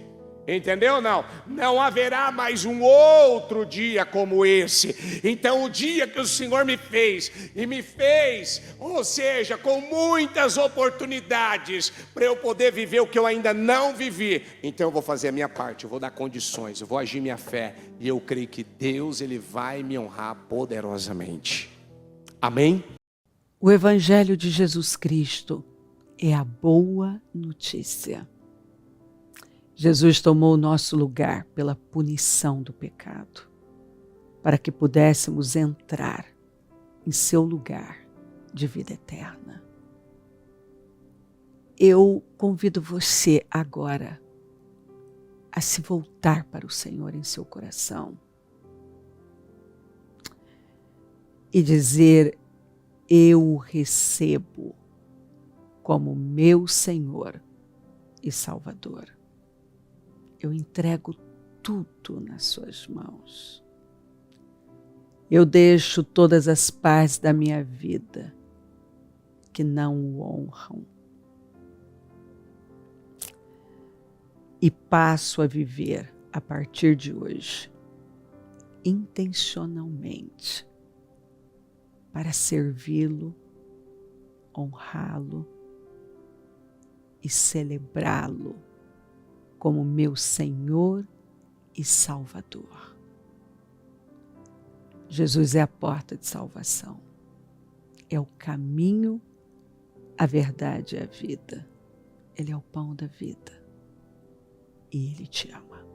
Entendeu? Não. Não haverá mais um outro dia como esse. Então o dia que o Senhor me fez, ou seja, com muitas oportunidades para eu poder viver o que eu ainda não vivi, então eu vou fazer a minha parte, eu vou dar condições, eu vou agir minha fé, e eu creio que Deus, Ele vai me honrar poderosamente. Amém? O Evangelho de Jesus Cristo é a boa notícia. Jesus tomou o nosso lugar pela punição do pecado, para que pudéssemos entrar em seu lugar de vida eterna. Eu convido você agora a se voltar para o Senhor em seu coração e dizer: eu o recebo como meu Senhor e Salvador. Eu entrego tudo nas suas mãos. Eu deixo todas as partes da minha vida que não o honram e passo a viver a partir de hoje intencionalmente para servi-lo, honrá-lo e celebrá-lo como meu Senhor e Salvador. Jesus é a porta de salvação. É o caminho, a verdade e a vida. Ele é o pão da vida. E Ele te ama.